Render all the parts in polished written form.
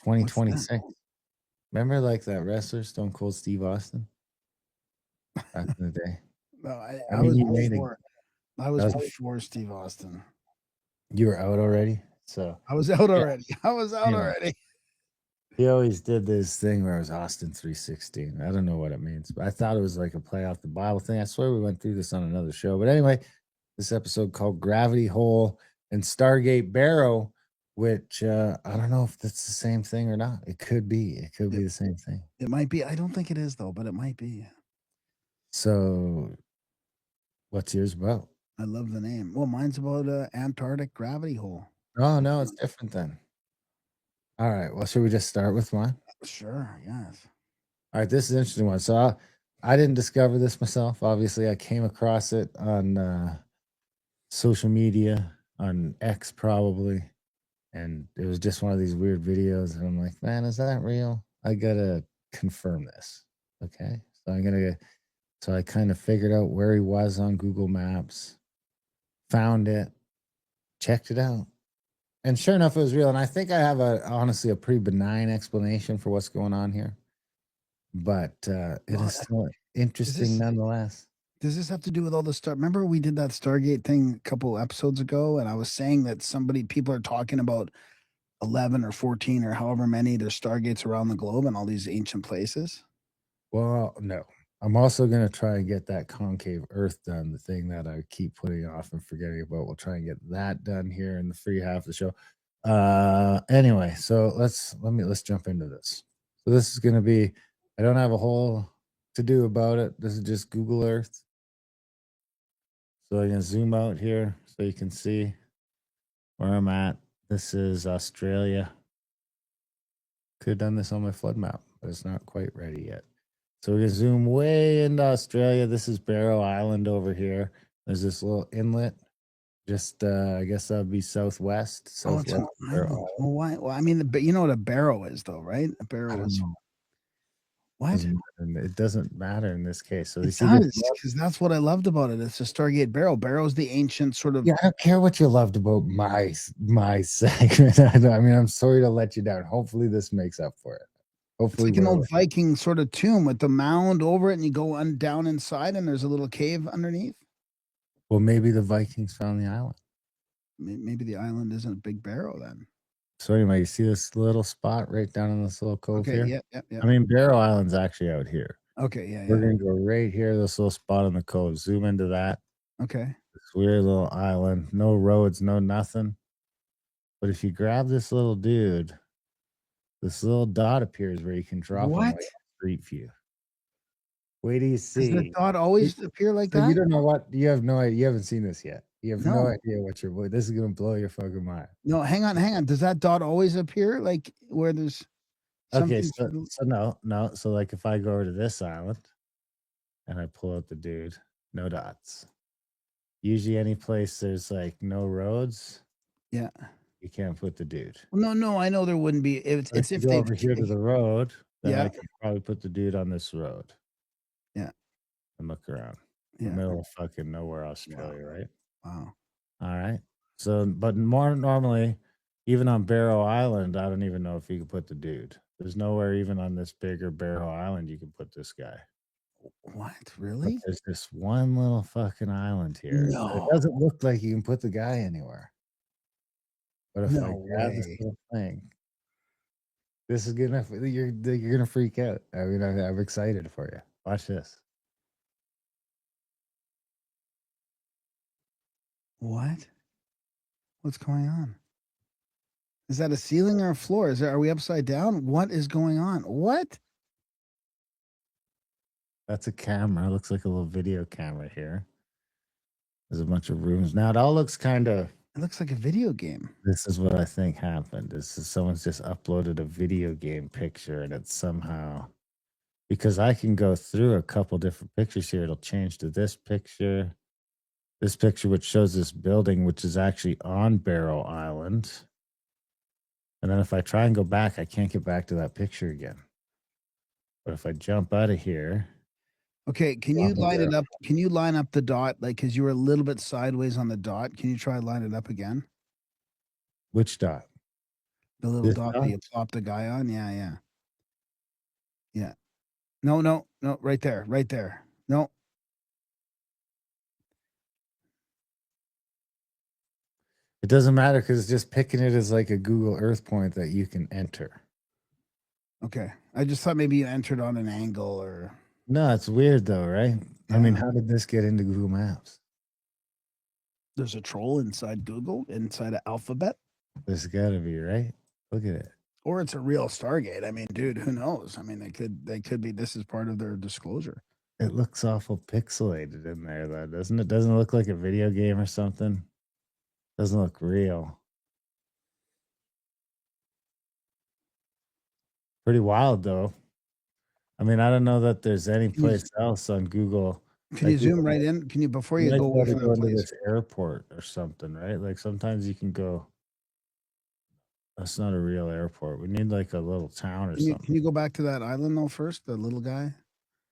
What's that? 2026. Remember like that wrestler, Stone Cold Steve Austin? Back in the day. No, I mean, was he made it. before. I was That before Steve Austin. You were out already? So I was out yeah. already. I was out Anyway. already. He always did this thing where it was Austin 316. I don't know what it means, but I thought it was like a play off the Bible thing. I swear we went through this on another show. But anyway, this episode called Gravity Hole and Stargate Barrow, which I don't know if that's the same thing or not. It could be. It could be the same thing. It might be. I don't think it is though, but it might be. So what's yours about? I love the name. Well, mine's about an Antarctic gravity hole. Oh, no, it's different then. All right. Well, should we just start with mine? Sure. Yes. All right. This is an interesting one. So I didn't discover this myself. Obviously, I came across it on social media, on X probably. And it was just one of these weird videos. And I'm like, man, is that real? I got to confirm this. Okay. So I kind of figured out where he was on Google Maps, found it, checked it out. And sure enough, it was real. And I think I have honestly a pretty benign explanation for what's going on here. But it is still interesting nonetheless. Does this have to do with all the Remember we did that Stargate thing a couple episodes ago, and I was saying that people are talking about 11 or 14 or however many there's Stargates around the globe and all these ancient places? Well, no. I'm also going to try and get that concave Earth done, the thing that I keep putting off and forgetting about. We'll try and get that done here in the free half of the show. Anyway, so let's jump into this. So this is going to be, I don't have a whole to do about it. This is just Google Earth. So I can zoom out here so you can see where I'm at. This is Australia. Could have done this on my flood map, but it's not quite ready yet. So we're going to zoom way into Australia. This is Barrow Island over here. There's this little inlet. Just, I guess that would be southwest. Southwest Barrow. Well, why? Well, I mean, you know what a barrow is, though, right? A barrow is. What? It doesn't matter in this case. So it does, because that's what I loved about it. It's a Stargate Barrow. Barrow's the ancient sort of. Yeah, I don't care what you loved about my segment. I mean, I'm sorry to let you down. Hopefully, this makes up for it. Hopefully, it's like an old Viking sort of tomb with the mound over it, and you go down inside, and there's a little cave underneath. Well, maybe the Vikings found the island. Maybe the island isn't a big barrow then. So anyway, you see this little spot right down in this little cove here? Yeah. I mean, Barrow Island's actually out here. Okay, yeah. We're going to go right here, this little spot on the cove. Zoom into that. Okay. This weird little island. No roads, no nothing. But if you grab this little dude, this little dot appears where you can drop him like street view. Wait till you see. Does the dot always appear like that? You don't know what? You have no idea. You haven't seen this yet. You have no idea what you're. This is going to blow your fucking mind. No, hang on. Does that dot always appear like where there's? Okay, so no. So like if I go over to this island and I pull out the dude, no dots. Usually any place there's like no roads. Yeah. You can't put the dude. No, I know there wouldn't be. It's if they go over here to the road, then yeah, I could probably put the dude on this road. Yeah. And look around. Yeah. The middle of fucking nowhere, Australia, right? Wow. All right. So, but more normally, even on Barrow Island, I don't even know if you could put the dude. There's nowhere even on this bigger Barrow Island you can put this guy. What? Really? But there's this one little fucking island here. No. It doesn't look like you can put the guy anywhere. But if I grab this little thing, this is gonna you're gonna freak out. I mean, I'm excited for you. Watch this. What? What's going on? Is that a ceiling or a floor? Are we upside down? What is going on? What? That's a camera. It looks like a little video camera here. There's a bunch of rooms. Now it all looks kind of. It looks like a video game. This is what I think happened. This is someone's just uploaded a video game picture, and it's somehow because I can go through a couple different pictures here. It'll change to this picture, which shows this building, which is actually on Barrow Island. And then if I try and go back, I can't get back to that picture again. But if I jump out of here. Okay, can you line it up? Can you line up the dot? Like, because you were a little bit sideways on the dot. Can you try to line it up again? Which dot? The little dot that you plop the guy on. Yeah. No, right there. No. It doesn't matter because it's just picking it as like a Google Earth point that you can enter. Okay. I just thought maybe you entered on an angle or. No, it's weird though, right? Yeah. I mean, how did this get into Google Maps? There's a troll inside Google, inside of Alphabet. There's got to be, right? Look at it. Or it's a real Stargate. I mean, dude, who knows? I mean, they could be. This is part of their disclosure. It looks awful pixelated in there, though, doesn't it? Doesn't it look like a video game or something? Doesn't look real. Pretty wild, though. I mean, I don't know that there's any place else on Google. Can you zoom right in? Can you, before you go away from the place, this airport or something, right? Like sometimes you can go. That's not a real airport. We need like a little town or something. Can you go back to that island though first, the little guy?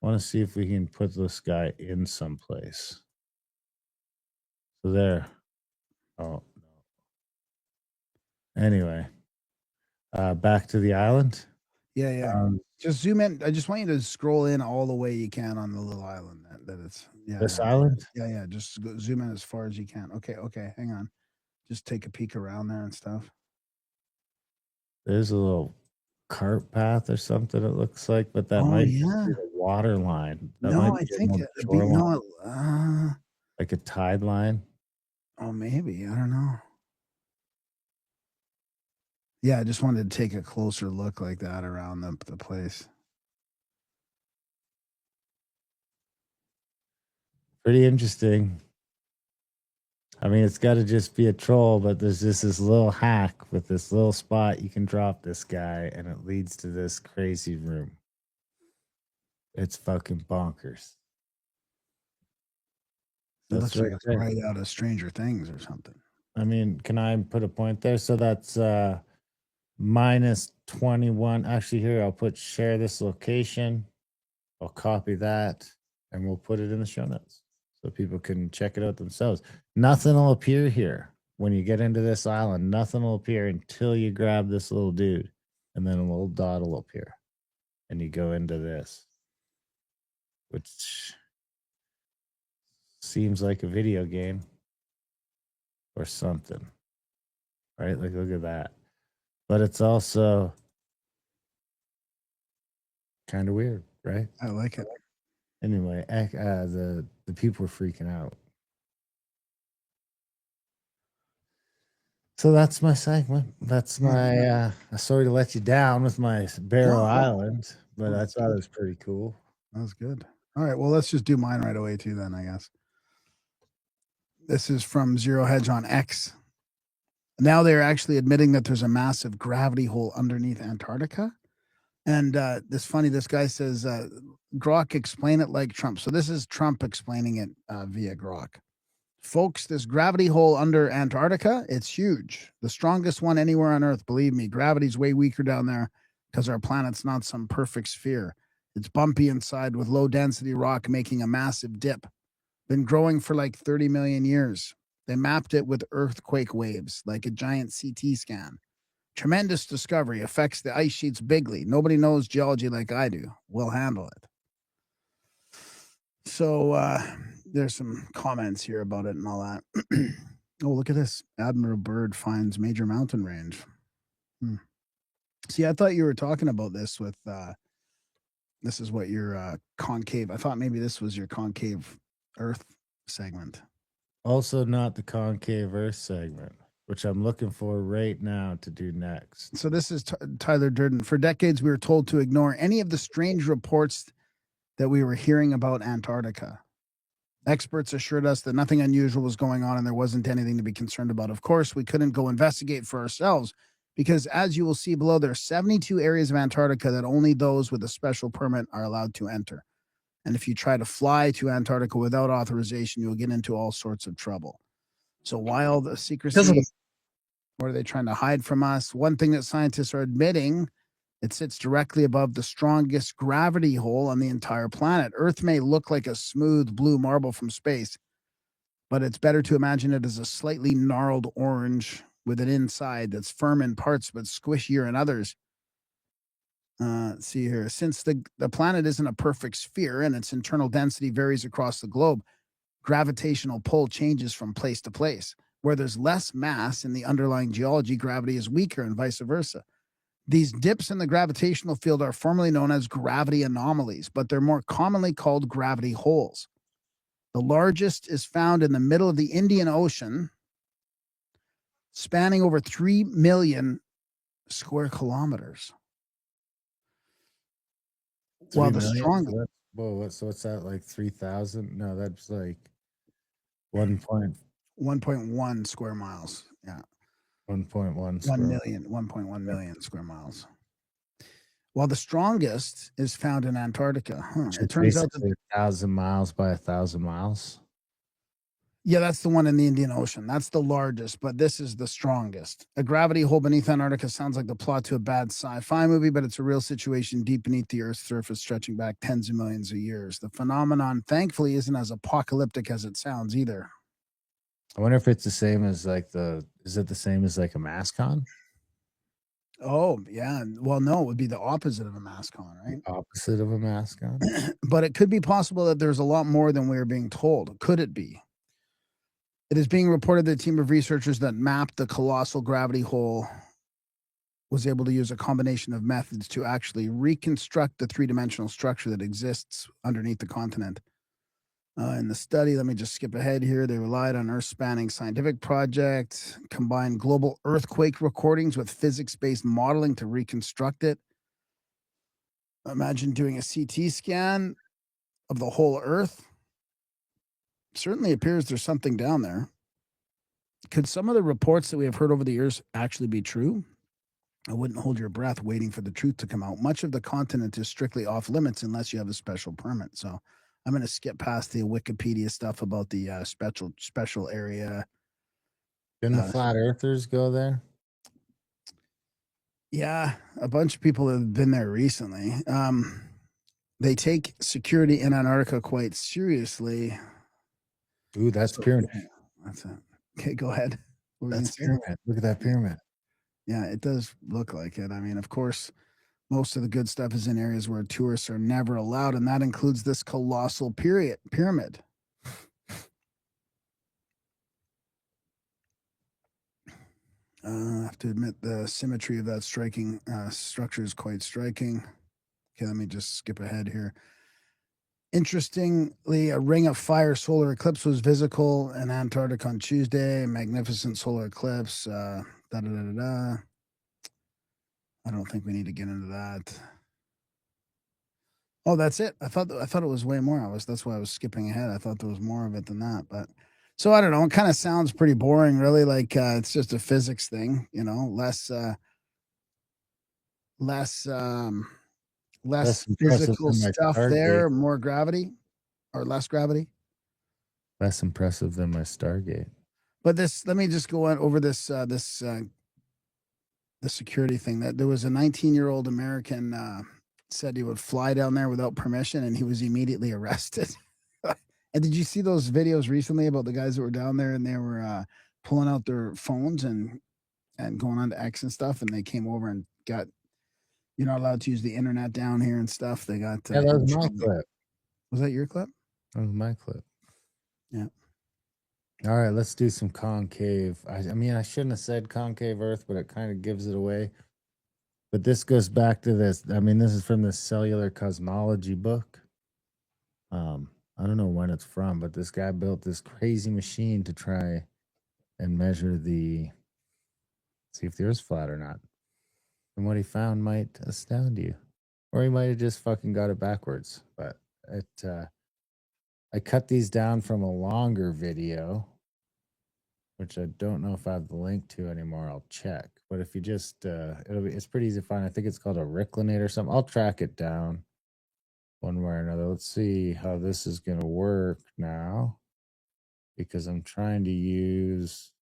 I want to see if we can put this guy in someplace. So there. Oh no. Anyway, back to the island. Yeah. Just zoom in. I just want you to scroll in all the way you can on the little island that it's. Yeah. This island? Yeah. Just zoom in as far as you can. Okay. Hang on. Just take a peek around there and stuff. There's a little cart path or something. It looks like, but that might be the water line. That no, I think it'd be no, like a tide line. Oh, maybe. I don't know. Yeah, I just wanted to take a closer look like that around the place. Pretty interesting. I mean, it's got to just be a troll, but there's just this little hack with this little spot you can drop this guy, and it leads to this crazy room. It's fucking bonkers. It looks like it's right out of Stranger Things or something. I mean, can I put a point there? So that's minus 21. Actually, here, I'll put share this location. I'll copy that, and we'll put it in the show notes so people can check it out themselves. Nothing will appear here when you get into this island. Nothing will appear until you grab this little dude, and then a little dot will appear, and you go into this, which seems like a video game or something, right? Like, look at that. But it's also kind of weird, right? I like it. Anyway, the people were freaking out. So that's my segment. That's my sorry to let you down with my Barrow Island, but I thought it was pretty cool. That was good. All right, well, let's just do mine right away too then, I guess. This is from Zero Hedge on X. Now they're actually admitting that there's a massive gravity hole underneath Antarctica. And this guy says, Grok, explain it like Trump. So this is Trump explaining it via Grok. Folks, this gravity hole under Antarctica, it's huge. The strongest one anywhere on Earth, believe me. Gravity's way weaker down there because our planet's not some perfect sphere. It's bumpy inside with low density rock making a massive dip. Been growing for like 30 million years. They mapped it with earthquake waves, like a giant CT scan. Tremendous discovery, affects the ice sheets bigly. Nobody knows geology like I do. We'll handle it. So there's some comments here about it and all that. Oh, look at this. Admiral Byrd finds major mountain range. See, I thought you were talking about this with, this is what your concave, I thought maybe this was your concave Earth segment. Also not the concave Earth segment, which I'm looking for right now to do next. So this is Tyler Durden. For decades, we were told to ignore any of the strange reports that we were hearing about Antarctica. Experts assured us that nothing unusual was going on and there wasn't anything to be concerned about. Of course, we couldn't go investigate for ourselves because, as you will see below, there are 72 areas of Antarctica that only those with a special permit are allowed to enter. And if you try to fly to Antarctica without authorization, you'll get into all sorts of trouble. So while the secrecy, what are they trying to hide from us? One thing that scientists are admitting, it sits directly above the strongest gravity hole on the entire planet. Earth may look like a smooth blue marble from space, but it's better to imagine it as a slightly gnarled orange with an inside that's firm in parts but squishier in others. Let's see here. Since the planet isn't a perfect sphere and its internal density varies across the globe, gravitational pull changes from place to place. Where there's less mass in the underlying geology, gravity is weaker and vice versa. These dips in the gravitational field are formerly known as gravity anomalies, but they're more commonly called gravity holes. The largest is found in the middle of the Indian Ocean, spanning over 3 million square kilometers. 3 While the million? strongest, So what's that, like 3,000? No, that's like 1.1 1.1 square miles. Yeah. 1 square. million, 1.1 million square miles. While the strongest is found in Antarctica. Which It is turns out that, basically 1,000 miles by 1,000 miles. yeah, that's the one in the Indian Ocean. That's the largest, but this is the strongest. A gravity hole beneath Antarctica sounds like the plot to a bad sci-fi movie, but it's a real situation deep beneath the Earth's surface, stretching back tens of millions of years. The phenomenon, thankfully, isn't as apocalyptic as it sounds either. I wonder if it's the same as is it the same as like a mascon? Oh, yeah. Well, no, it would be the opposite of a mascon, right? Opposite of a mascon? But it could be possible that there's a lot more than we're being told. Could it be? It is being reported that a team of researchers that mapped the colossal gravity hole was able to use a combination of methods to actually reconstruct the three-dimensional structure that exists underneath the continent. In the study, let me just skip ahead here. They relied on Earth-spanning scientific projects, combined global earthquake recordings with physics-based modeling to reconstruct it. Imagine doing a CT scan of the whole Earth. Certainly appears there's something down there. Could some of the reports that we have heard over the years actually be true? I wouldn't hold your breath waiting for the truth to come out. Much of the continent is strictly off limits unless you have a special permit. So I'm going to skip past the Wikipedia stuff about the special area. Didn't the flat earthers go there? Yeah, a bunch of people have been there recently. They take security in Antarctica quite seriously. Ooh, that's pyramid. That's it. Okay, go ahead. That's pyramid. Look at that pyramid. Yeah, it does look like it. I mean, of course, most of the good stuff is in areas where tourists are never allowed, and that includes this colossal pyramid. I have to admit the symmetry of that striking structure is quite striking. Okay, let me just skip ahead here. Interestingly, a ring of fire solar eclipse was visible in Antarctica on Tuesday. Magnificent solar eclipse. I don't think we need to get into that. Oh, that's it. I thought it was way more. That's why I was skipping ahead. I thought there was more of it than that. But so I don't know. It kind of sounds pretty boring, really. Like it's just a physics thing, you know, less impressive physical than my stuff Stargate. there, more gravity or less gravity. Less impressive than my Stargate. But let me just go on over the security thing. That there was a 19-year-old American said he would fly down there without permission, and he was immediately arrested. And did you see those videos recently about the guys that were down there and they were pulling out their phones and going on to X and stuff, and they came over and got, you're not allowed to use the internet down here and stuff. They got Yeah, that was my clip. Was that your clip? That was my clip. Yeah. All right, let's do some concave. I mean, I shouldn't have said concave Earth, but it kind of gives it away. But this goes back to this. I mean, this is from the Cellular Cosmology book. I don't know when it's from, but this guy built this crazy machine to try and measure see if the Earth's flat or not. And what he found might astound you. Or he might have just fucking got it backwards. But I cut these down from a longer video, which I don't know if I have the link to anymore. I'll check. But if you just it's pretty easy to find. I think it's called a Rectilineator or something. I'll track it down one way or another. Let's see how this is gonna work now. Because I'm trying to use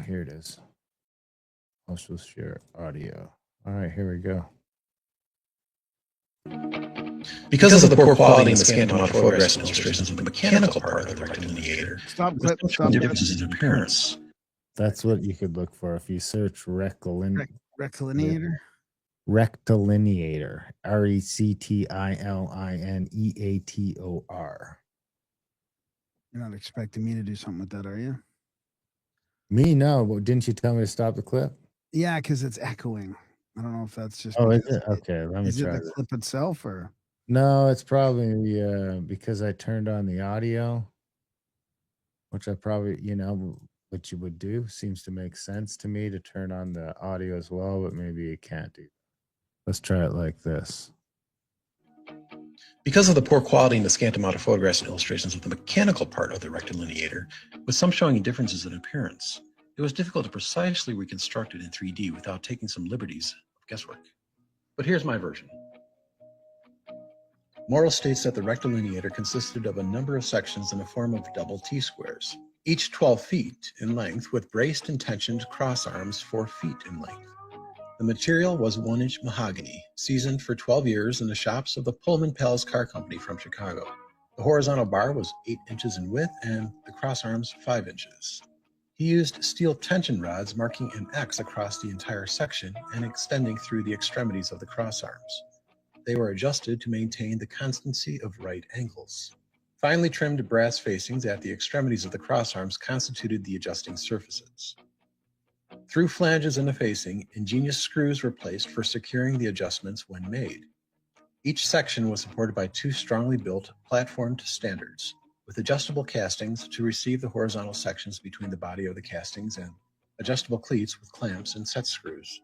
here it is. I'll just share audio. All right, here we go. Because of the poor quality and the scant amount of photographs and illustrations of the mechanical part of the rectilineator, Stop clip. Stop. differences in appearance. That's what you could look for if you search Rectilineator. Rectilineator. Rectilineator. You're not expecting me to do something with that, are you? Me, no. But didn't you tell me to stop the clip? Yeah, because it's echoing. I don't know if that's just. Oh, is it? Okay, let me Is it try the clip itself or? No, it's probably because I turned on the audio, which I probably, what you would do seems to make sense to me to turn on the audio as well, but maybe you can't do that. Let's try it like this. Because of the poor quality and the scant amount of photographs and illustrations of the mechanical part of the rectilineator, with some showing differences in appearance, it was difficult to precisely reconstruct it in 3D without taking some liberties of guesswork. But here's my version. Morrill states that the rectilineator consisted of a number of sections in the form of double T-squares, each 12 feet in length with braced and tensioned cross arms 4 feet in length. The material was 1-inch mahogany, seasoned for 12 years in the shops of the Pullman Palace Car Company from Chicago. The horizontal bar was 8 inches in width and the cross arms 5 inches. He used steel tension rods marking an X across the entire section and extending through the extremities of the cross arms. They were adjusted to maintain the constancy of right angles. Finely trimmed brass facings at the extremities of the cross arms constituted the adjusting surfaces. Through flanges in the facing, ingenious screws were placed for securing the adjustments when made. Each section was supported by 2 strongly built platformed standards, with adjustable castings to receive the horizontal sections between the body of the castings and adjustable cleats with clamps and set screws.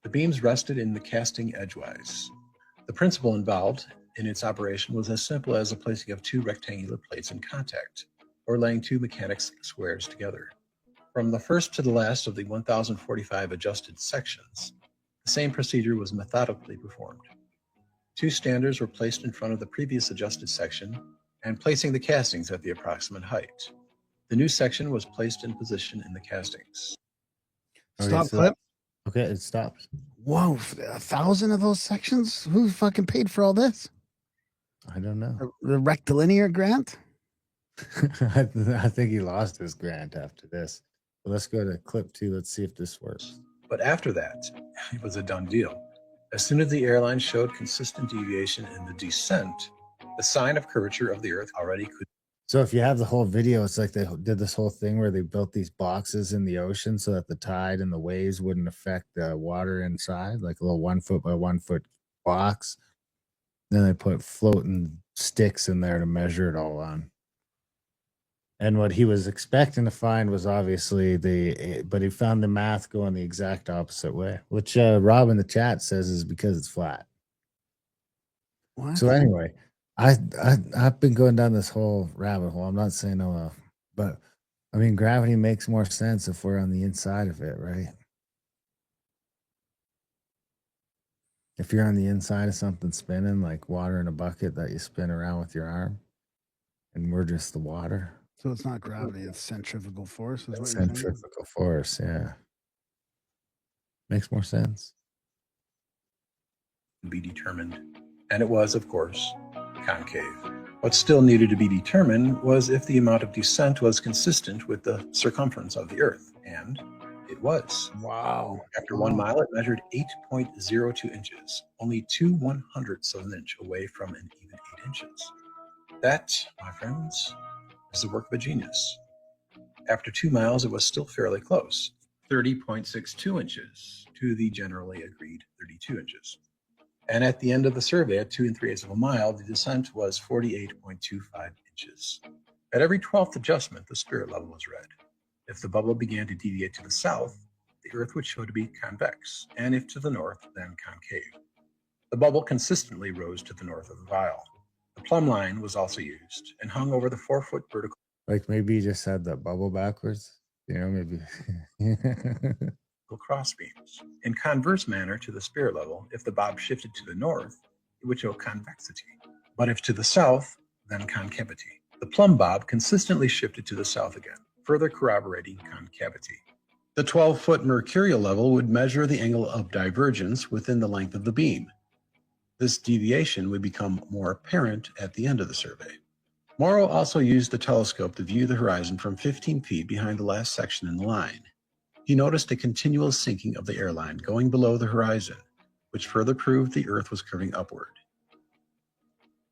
The beams rested in the casting edgewise. The principle involved in its operation was as simple as the placing of 2 rectangular plates in contact, or laying 2 mechanics squares together. From the first to the last of the 1,045 adjusted sections, the same procedure was methodically performed. 2 standards were placed in front of the previous adjusted section and placing the castings at the approximate height. The new section was placed in position in the castings. Stop clip. Okay, it stops. Whoa, 1,000 of those sections? Who fucking paid for all this? I don't know. The rectilinear grant? I think he lost his grant after this. But let's go to clip 2. Let's see if this works. But after that, it was a done deal. As soon as the airline showed consistent deviation in the descent, the sign of curvature of the Earth already could. So if you have the whole video, it's like they did this whole thing where they built these boxes in the ocean so that the tide and the waves wouldn't affect the water inside, like a little 1 foot by 1 foot box. Then they put floating sticks in there to measure it all on. And what he was expecting to find was obviously but he found the math going the exact opposite way, which Rob in the chat says is because it's flat. What? So anyway, I've been going down this whole rabbit hole. I'm not saying but I mean, gravity makes more sense if we're on the inside of it, right? If you're on the inside of something spinning, like water in a bucket that you spin around with your arm, and we're just the water. So it's not gravity, it's centrifugal force, is what you're saying? Centrifugal force, yeah. Makes more sense. Be determined. And it was, of course, concave. What still needed to be determined was if the amount of descent was consistent with the circumference of the Earth. And it was. Wow. After 1 mile, it measured 8.02 inches, only 2/100ths of an inch away from an even 8 inches. That, my friends, is the work of a genius. After 2 miles, it was still fairly close, 30.62 inches to the generally agreed 32 inches. And at the end of the survey, at 2 3/8 of a mile, the descent was 48.25 inches. At every 12th adjustment, the spirit level was read. If the bubble began to deviate to the south, the Earth would show to be convex, and if to the north, then concave. The bubble consistently rose to the north of the vial. The plumb line was also used and hung over the 4-foot vertical. Like maybe you just had the bubble backwards, maybe. Cross beams. In converse manner to the spirit level, if the bob shifted to the north, it would show convexity. But if to the south, then concavity. The plumb bob consistently shifted to the south again, further corroborating concavity. The 12-foot mercurial level would measure the angle of divergence within the length of the beam. This deviation would become more apparent at the end of the survey. Morrow also used the telescope to view the horizon from 15 feet behind the last section in the line. He noticed a continual sinking of the airline going below the horizon, which further proved the Earth was curving upward.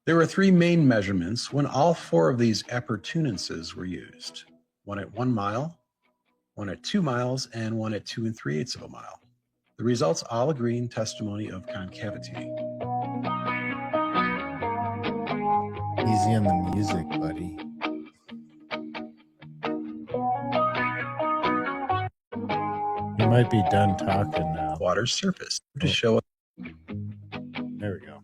There were 3 main measurements when all 4 of these appurtenances were used: one at 1 mile, one at 2 miles, and one at 2 3/8 of a mile. The results all agree in testimony of concavity. Easy on the music, buddy. You might be done talking now. Water's surface to show. There we go.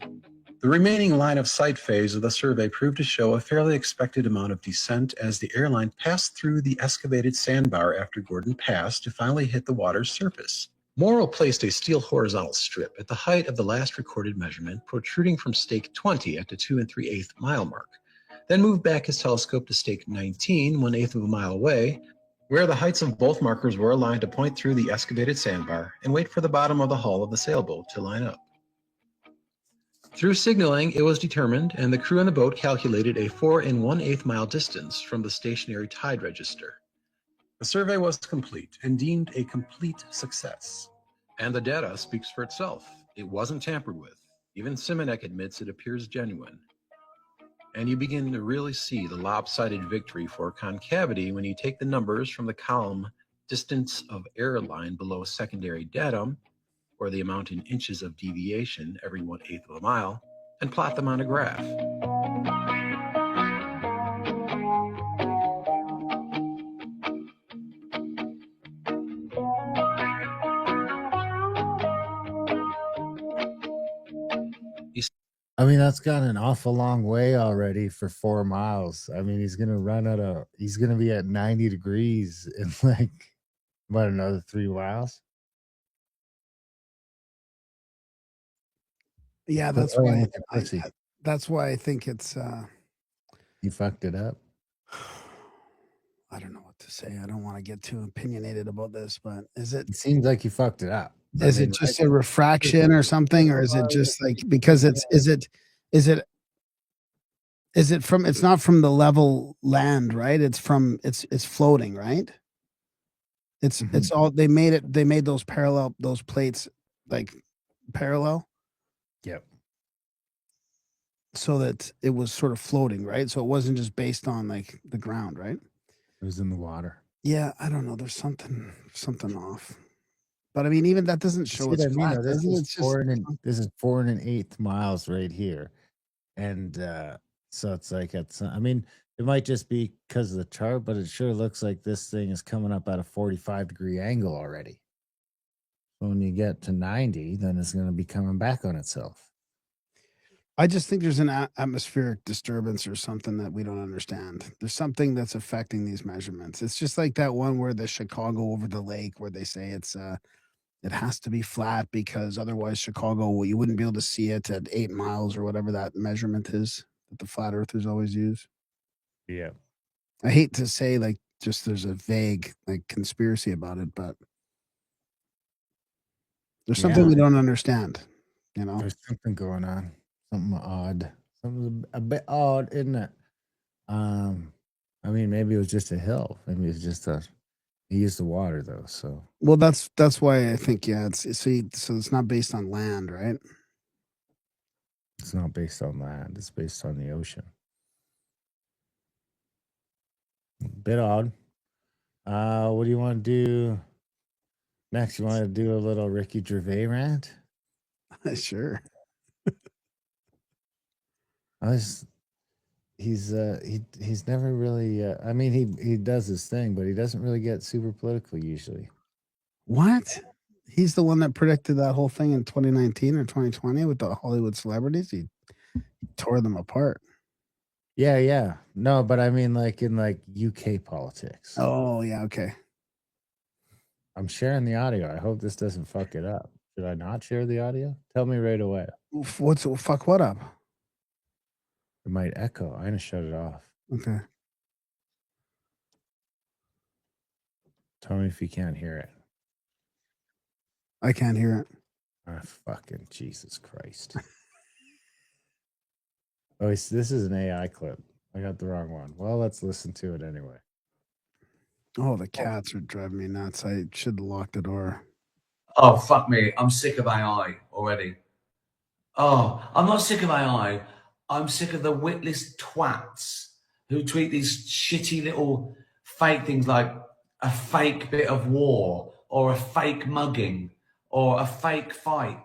The remaining line of sight phase of the survey proved to show a fairly expected amount of descent as the airline passed through the excavated sandbar after Gordon passed to finally hit the water's surface. Morrow placed a steel horizontal strip at the height of the last recorded measurement, protruding from stake 20 at the 2 3/8 mile mark, then moved back his telescope to stake 19, 1/8 of a mile away, where the heights of both markers were aligned to point through the excavated sandbar and wait for the bottom of the hull of the sailboat to line up. Through signaling, it was determined, and the crew on the boat calculated a 4 1/8 mile distance from the stationary tide register. The survey was complete and deemed a complete success. And the data speaks for itself. It wasn't tampered with. Even Simonek admits it appears genuine. And you begin to really see the lopsided victory for concavity when you take the numbers from the column distance of airline below secondary datum, or the amount in inches of deviation every 1/8 of a mile, and plot them on a graph. I mean, that's got an awful long way already for 4 miles. I mean, he's gonna be at 90 degrees in like what, another 3 miles? Yeah, But that's oh, why look at Pussy. that's why I think it's You fucked it up. I don't know what to say. I don't want to get too opinionated about this, but is it It seems like you fucked it up. I is mean, it just right? a refraction or something, or is it just like because is it from it's not from the level land, right? It's from it's floating, right? It's all they made those plates like parallel Yep. so that it was sort of floating, right? So it wasn't just based on like the ground, right? It was in the water. Yeah, I don't know. There's something off. But I mean, even that doesn't See show what it's I mean? flat, Though? does it? It's just This is 4 1/8 miles right here. And so it's like I mean, it might just be because of the chart, but it sure looks like this thing is coming up at a 45-degree angle already. So when you get to 90, then it's going to be coming back on itself. I just think there's an atmospheric disturbance or something that we don't understand. There's something that's affecting these measurements. It's just like that one where the Chicago over the lake, where they say it has to be flat because otherwise Chicago, well, you wouldn't be able to see it at 8 miles or whatever that measurement is that the flat earthers always use. Yeah. I hate to say like just there's a vague like conspiracy about it, but there's something we don't understand, you know. There's something going on. Something odd. Something a bit odd, isn't it? I mean, maybe it was just a hill. Maybe it's just he used the water though, so Well, that's why I think so it's not based on land, right? it's not based on land. It's based on the ocean. Bit odd. What do you want to do next? You want to do a little Ricky Gervais rant? Sure. He's never really. I mean, he does his thing, but he doesn't really get super political usually. What? He's the one that predicted that whole thing in 2019 or 2020 with the Hollywood celebrities. He tore them apart. Yeah. No, but I mean, like in like UK politics. Oh, yeah. Okay. I'm sharing the audio. I hope this doesn't fuck it up. Should I not share the audio? Tell me right away. Fuck what up? It might echo. I'm gonna shut it off. Okay. Tell me if you can't hear it. I can't hear it. Ah, fucking Jesus Christ. Oh, this is an AI clip. I got the wrong one. Well, let's listen to it anyway. Oh, the cats are driving me nuts. I should lock the door. Oh, fuck me. I'm sick of AI already. Oh, I'm not sick of AI. I'm sick of the witless twats who tweet these shitty little fake things like a fake bit of war or a fake mugging or a fake fight.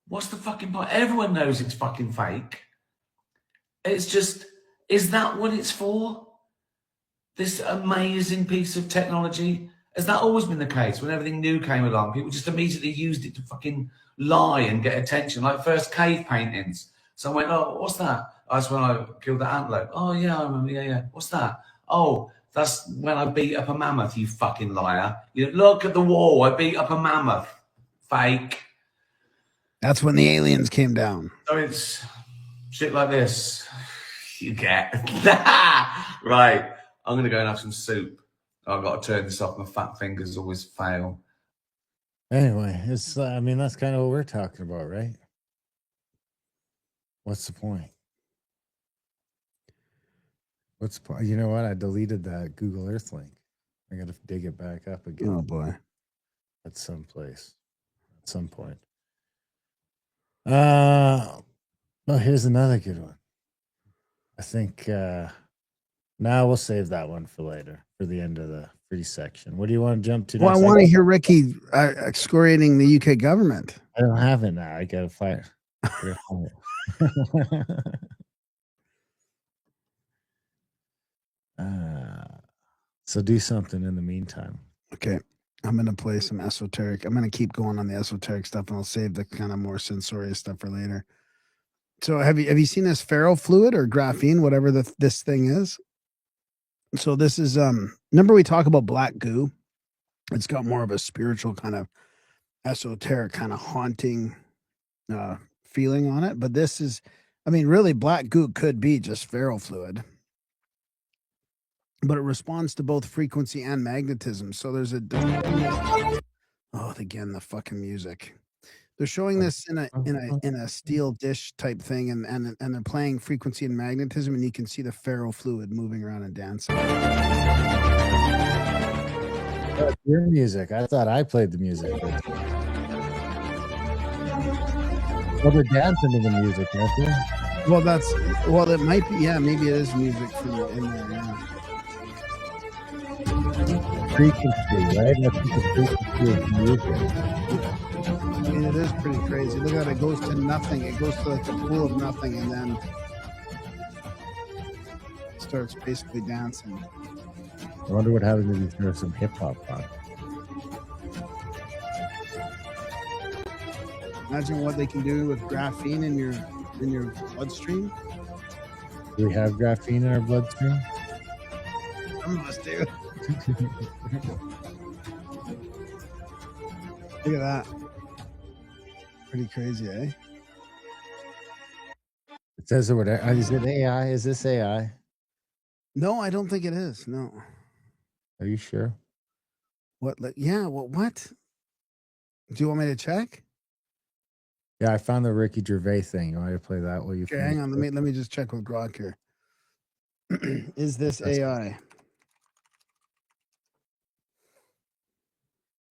What's the fucking point? Everyone knows it's fucking fake. It's just, is that what it's for? This amazing piece of technology? Has that always been the case? When everything new came along, people just immediately used it to fucking lie and get attention. Like first cave paintings. So I went, oh, what's that? That's when I killed the antelope. Oh, yeah, I remember. Yeah. What's that? Oh, that's when I beat up a mammoth, you fucking liar. You look at the wall. I beat up a mammoth. Fake. That's when the aliens came down. So it's shit like this. You get. Right. I'm going to go and have some soup. I've got to turn this off. My fat fingers always fail. Anyway, it's I mean, that's kind of what we're talking about, right? What's the point? What's the point? You know what? I deleted that Google Earth link. I got to dig it back up again. Oh boy. At some place. At some point. Oh, here's another good one. I think now we'll save that one for later, for the end of the free section. What do you want to jump to Well, I next? want to hear Ricky excoriating the UK government. I don't have it now. I gotta find it. So do something in the meantime. Okay. I'm going to play some esoteric. I'm going to keep going on the esoteric stuff, and I'll save the kind of more sensorious stuff for later. So have you seen this ferrofluid or graphene, whatever this thing is? So this is remember we talk about black goo? It's got more of a spiritual kind of esoteric kind of haunting feeling on it, but this is, I mean, really black goo could be just ferrofluid, but it responds to both frequency and magnetism. So there's again the fucking music. They're showing this in a steel dish type thing, and they're playing frequency and magnetism, and you can see the ferrofluid moving around and dancing. That's your music. I thought I played the music. Well, they're dancing to the music, aren't they? Well, it might be. Yeah, maybe it is music from in there. Yeah. Frequency, right? I think the frequency is music. I mean, it is pretty crazy. Look at it. It goes to nothing. It goes to like a pool of nothing, and then it starts basically dancing. I wonder what happens if you throw some hip hop on. Imagine what they can do with graphene in your bloodstream. Do we have graphene in our bloodstream? Some of us do. Look at that. Pretty crazy, eh? It says it. Is it AI? Is this AI? No, I don't think it is. No. Are you sure? What? Yeah. What? Do you want me to check? Yeah, I found the Ricky Gervais thing. You want me to play that while you? Okay, hang on. Let me just check with Grok here. Is this AI?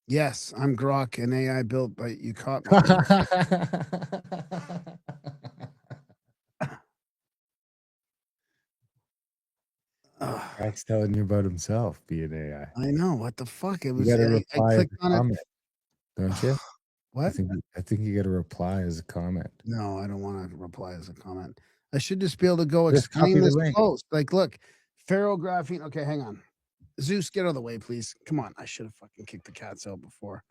Yes, I'm Grok, an AI built by you caught me. Grok's telling you about himself being AI. I know. What the fuck? It was. You got to reply I clicked on it, don't you? What? I think you got to reply as a comment. No, I don't want to reply as a comment. I should just be able to go explain this post. Like, look, ferrographene. Okay, hang on. Zeus, get out of the way, please. Come on. I should have fucking kicked the cats out before.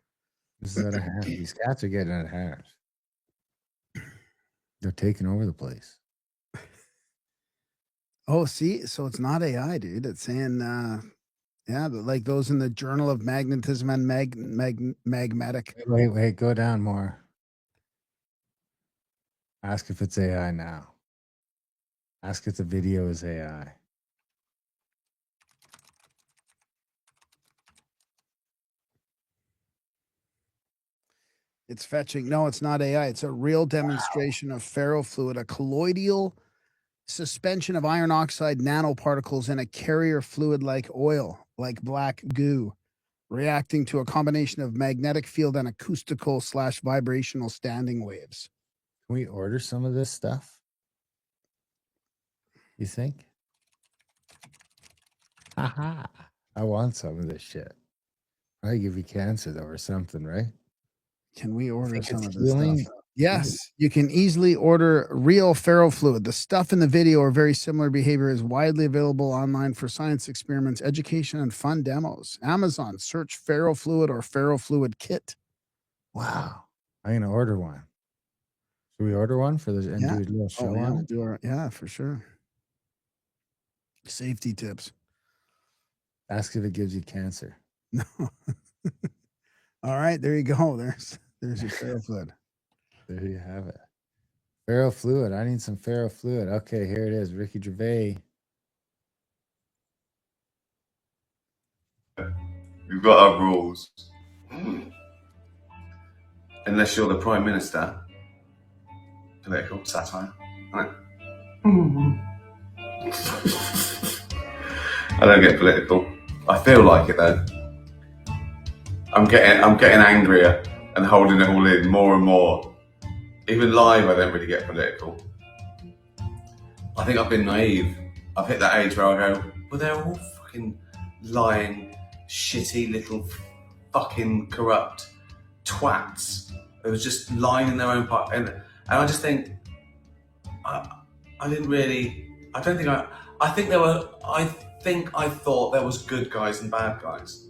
This is out of hand. These cats are getting out of hand. They're taking over the place. Oh, see? So it's not AI, dude. It's saying, like those in the Journal of Magnetism and Magmatic. Wait. Go down more. Ask if it's AI now. Ask if the video is AI. It's fetching. No, it's not AI. It's a real demonstration of ferrofluid, a colloidal suspension of iron oxide nanoparticles in a carrier fluid like oil, like black goo, reacting to a combination of magnetic field and acoustical / vibrational standing waves. Can we order some of this stuff? You think? Haha. I want some of this shit. Probably give you cancer though or something, right? Can we order Think some it's of this healing? stuff? Yes, you can easily order real ferrofluid. The stuff in the video or very similar behavior is widely available online for science experiments, education, and fun demos. Amazon, search ferrofluid or ferrofluid kit. Wow. I'm gonna order one. Should we order one for the and Yeah. do a little show Oh, yeah, on we'll it? do our, yeah, for sure. Safety tips. Ask if it gives you cancer. No. All right, there you go. There's your ferrofluid. There you have it. Ferrofluid. I need some ferrofluid. Okay, here it is. Ricky Gervais. We've got our rules. Unless you're the Prime Minister. Political satire. Right? I don't get political. I feel like it though. I'm getting angrier and holding it all in more and more. Even live, I don't really get political. I think I've been naive. I've hit that age where I go, well, they're all fucking lying, shitty little fucking corrupt twats. They was just lying in their own part, and I just think I thought there was good guys and bad guys,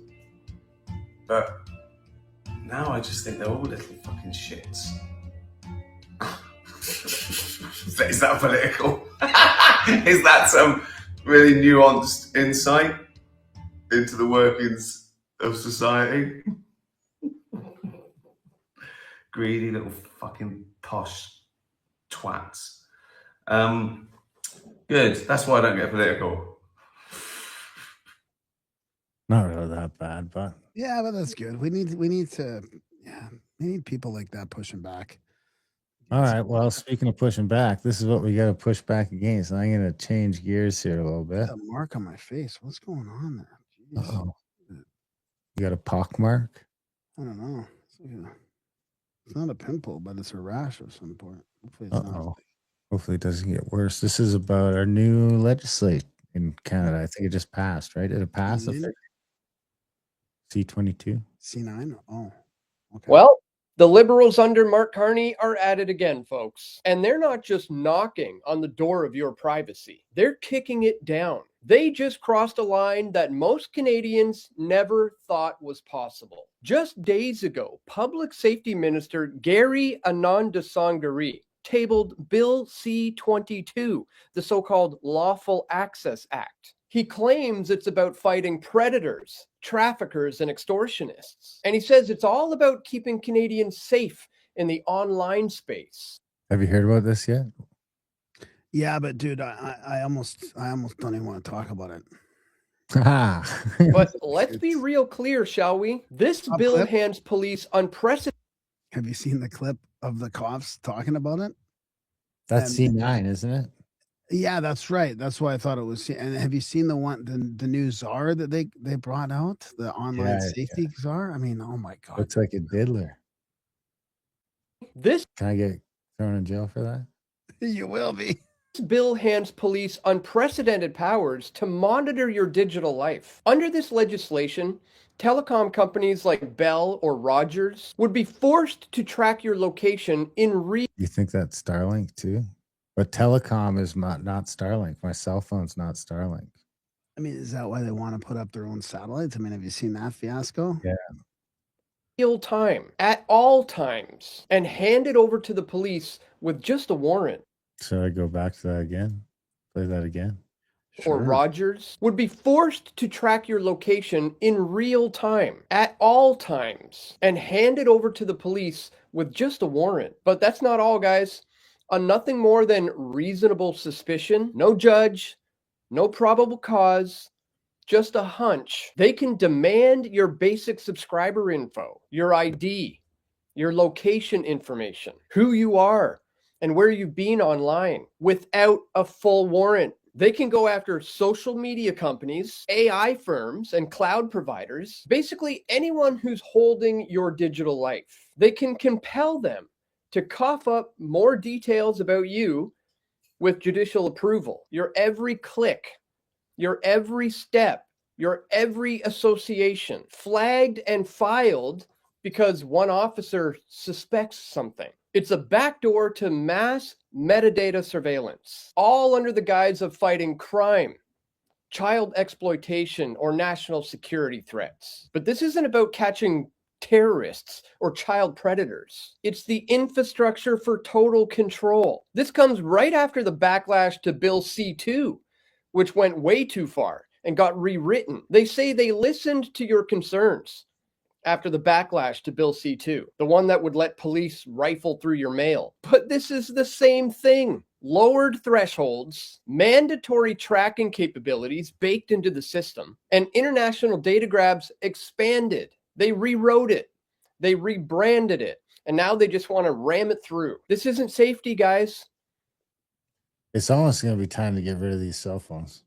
but now I just think they're all little fucking shits. Is that political? Is that some really nuanced insight into the workings of society? Greedy little fucking posh twats. Good. That's why I don't get political. Not really that bad, but Yeah, but that's good. We need people like that pushing back. all right. Well, speaking of pushing back, this is what we got to push back against. I'm going to change gears here a little bit. A mark on my face. What's going on there? Jeez. Uh-oh. You got a pock mark? I don't know. It's not a pimple, but it's a rash of some sort. Hopefully it's not. Uh-oh. Hopefully it doesn't get worse. This is about our new legislation in Canada. I think it just passed, right? Did it pass? C-22? C9? Oh, okay. Well, the Liberals under Mark Carney are at it again, folks. And they're not just knocking on the door of your privacy. They're kicking it down. They just crossed a line that most Canadians never thought was possible. Just days ago, Public Safety Minister Gary Anandasangari tabled Bill C-22, the so-called Lawful Access Act. He claims it's about fighting predators, traffickers, and extortionists. And he says it's all about keeping Canadians safe in the online space. Have you heard about this yet? Yeah, but dude, I almost don't even want to talk about it. But let's be real clear, shall we? This bill clip? hands police unprecedented. Have you seen the clip of the cops talking about it? That's C9, isn't it? Yeah, that's right. That's why I thought it was. And have you seen the new czar that they brought out, the online safety czar? I mean, oh my god, looks like a diddler. This Can I get thrown in jail for that? You will be. This bill hands police unprecedented powers to monitor your digital life. Under this legislation, telecom companies like Bell or Rogers would be forced to track your location in real. You think that's Starlink too? But telecom is not Starlink. My cell phone's not Starlink. I mean, is that why they want to put up their own satellites? I mean, have you seen that fiasco? Yeah. Real time, at all times, and hand it over to the police with just a warrant. Should I go back to that again? Play that again? Or Rogers would be forced to track your location in real time, at all times, and hand it over to the police with just a warrant. But that's not all, guys. On nothing more than reasonable suspicion, no judge, no probable cause, just a hunch, they can demand your basic subscriber info, your ID, your location information, who you are, and where you've been online without a full warrant. They can go after social media companies, AI firms, and cloud providers, basically anyone who's holding your digital life. They can compel them to cough up more details about you with judicial approval. Your every click, your every step, your every association, flagged and filed because one officer suspects something. It's a backdoor to mass metadata surveillance, all under the guise of fighting crime, child exploitation, or national security threats. But this isn't about catching terrorists or child predators. It's the infrastructure for total control. This comes right after the backlash to Bill C2, which went way too far and got rewritten. They say they listened to your concerns after the backlash to Bill C2, the one that would let police rifle through your mail. But this is the same thing. Lowered thresholds, mandatory tracking capabilities baked into the system, and international data grabs expanded. They rewrote it. They rebranded it. And now they just want to ram it through. This isn't safety, guys. It's almost going to be time to get rid of these cell phones.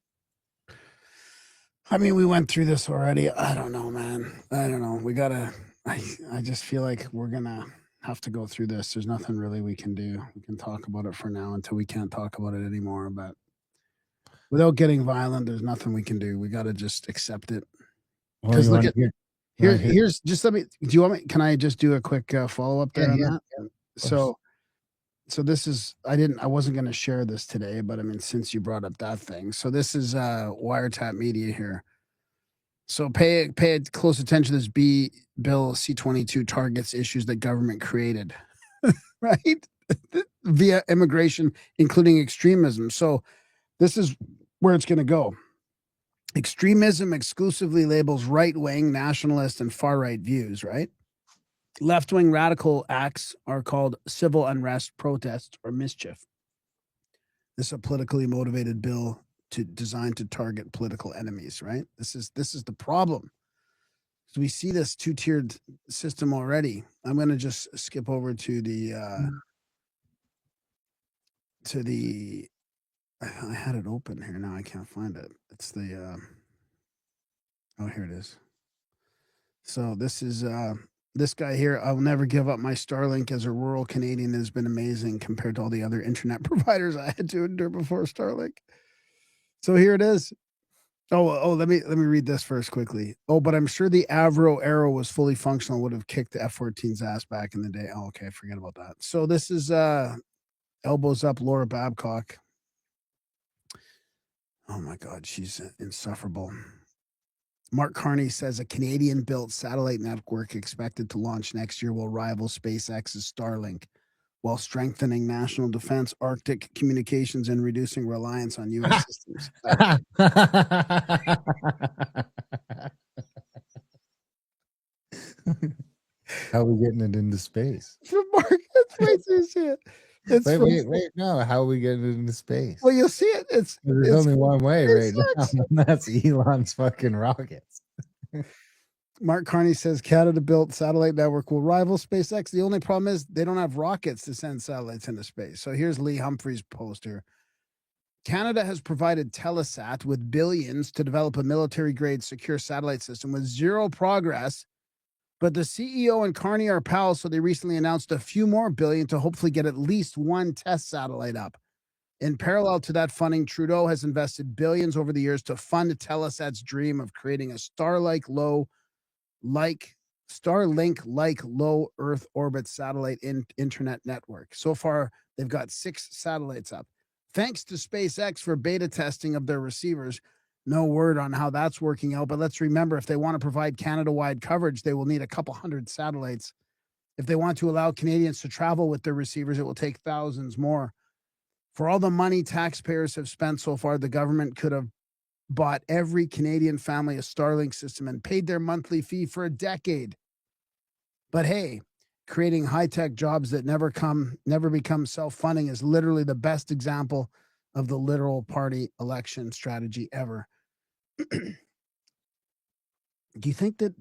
I mean, we went through this already. I don't know, man. I don't know. We gotta. I just feel like we're gonna have to go through this. There's nothing really we can do. We can talk about it for now until we can't talk about it anymore. But without getting violent, there's nothing we can do. We gotta just accept it. Because look at here's just let me. Do you want me? Can I just do a quick follow up there on that? Yeah, so this is I wasn't going to share this today, but I mean, since you brought up that thing, so this is Wiretap Media here. So pay close attention to this. Bill C-22 targets issues that government created, right? Via immigration, including extremism. So this is where it's going to go. Extremism exclusively labels right-wing, nationalist, and far-right views, right? Left-wing radical acts are called civil unrest, protest, or mischief. This is a politically motivated bill designed to target political enemies, right? This is the problem. So we see this two-tiered system already. I'm going to just skip over to the I had it open here. Now I can't find it. It's the oh, here it is. So this is this guy here. I'll never give up my Starlink as a rural Canadian has been amazing compared to all the other internet providers I had to endure before Starlink. So here it is. Oh, let me read this first quickly. Oh, but I'm sure the Avro Arrow was fully functional, would have kicked the F-14's ass back in the day. Oh, okay, forget about that. So this is elbows up Laura Babcock. Oh my God, she's insufferable. Mark Carney says a Canadian-built satellite network expected to launch next year will rival SpaceX's Starlink, while strengthening national defense, Arctic communications, and reducing reliance on U.S. systems. How are we getting it into space? Mark, that's way too shit. Wait, no. How are we getting it into space? Well, you'll see it. There's only one way right now, and that's Elon's fucking rockets. Mark Carney says Canada-built satellite network will rival SpaceX. The only problem is they don't have rockets to send satellites into space. So here's Lee Humphrey's poster. Canada has provided Telesat with billions to develop a military-grade secure satellite system with zero progress. But the CEO and Carney are pals, so they recently announced a few more billion to hopefully get at least one test satellite up. In parallel to that funding, Trudeau has invested billions over the years to fund Telesat's dream of creating a Starlink-like low Earth orbit satellite internet network. So far, they've got 6 satellites up. Thanks to SpaceX for beta testing of their receivers. No word on how that's working out, but let's remember, if they want to provide Canada-wide coverage, they will need a couple hundred satellites. If they want to allow Canadians to travel with their receivers, it will take thousands more. For all the money taxpayers have spent so far, the government could have bought every Canadian family a Starlink system and paid their monthly fee for a decade. But hey, creating high-tech jobs that never become self-funding is literally the best example of the literal party election strategy ever. Do you think that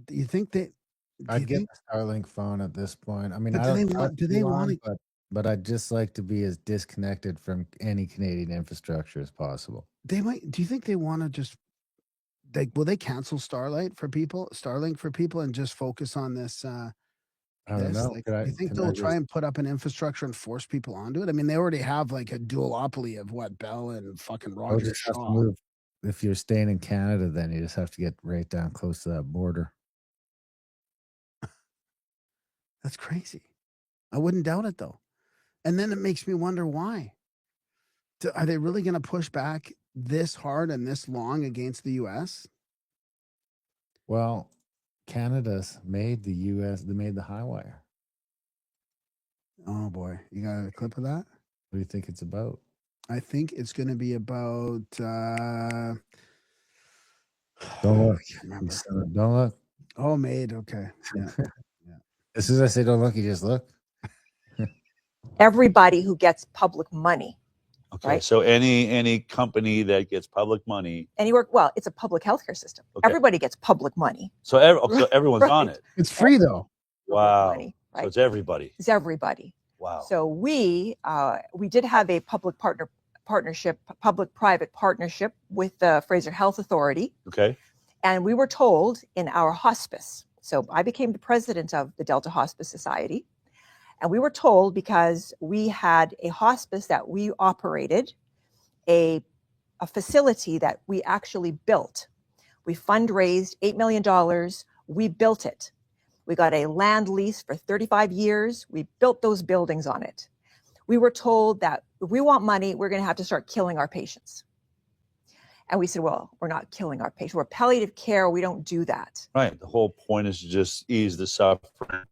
I'd get the Starlink phone at this point. I mean, do they want to? but I'd just like to be as disconnected from any Canadian infrastructure as possible. They might. Do you think they want to just will they cancel Starlink for people, and just focus on this? I don't This know. like, do you think they'll try and put up an infrastructure and force people onto it? I mean, they already have like a duopoly of what Bell and fucking Roger Shaw. If you're staying in Canada, then you just have to get right down close to that border. That's crazy. I wouldn't doubt it though. And then it makes me wonder why. Are they really going to push back this hard and this long against the U.S.? Well, Canada's made the U.S. They made the high wire. Oh boy, you got a clip of that? What do you think it's about? I think it's going to be about. Don't look. Don't look. Oh, made. Okay. Yeah. Yeah. As soon as I say don't look, you just look. Everybody who gets public money. Okay, right? so any company that gets public money, Anywhere, well, it's a public healthcare system. Okay. Everybody gets public money. so, so everyone's Right. on it. It's free though. Wow. Money, right? So it's everybody. It's everybody. Wow. So we did have a public-private partnership with the Fraser Health Authority, Okay. and we were told in our hospice. So I became the president of the Delta Hospice Society, and we were told because we had a hospice that we operated, a facility that we actually built. We fundraised $8 million. We built it. We got a land lease for 35 years. We built those buildings on it. We were told that if we want money, we're going to have to start killing our patients. And we said, well, we're not killing our patients. We're palliative care. We don't do that. Right. The whole point is to just ease the suffering,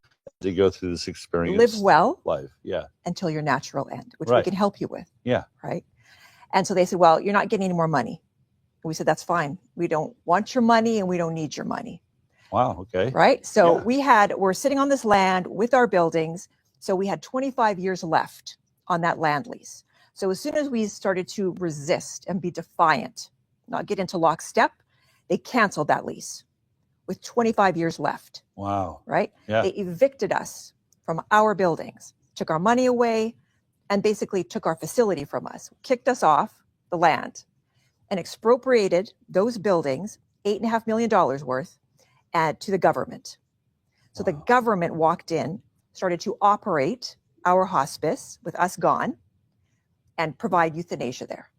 to go through this experience. Live well. Life. Yeah. Until your natural end, which Right. we can help you with. Yeah. Right. And so they said, well, you're not getting any more money. And we said, that's fine. We don't want your money and we don't need your money. Wow. Okay. Right. So Yeah. we're sitting on this land with our buildings. So we had 25 years left on that land lease. So as soon as we started to resist and be defiant, not get into lockstep, they canceled that lease with 25 years left. Wow. Right. Yeah. They evicted us from our buildings, took our money away, and basically took our facility from us, kicked us off the land, and expropriated those buildings, $8.5 million worth, to the government. So the government walked in, started to operate our hospice with us gone, and provide euthanasia there.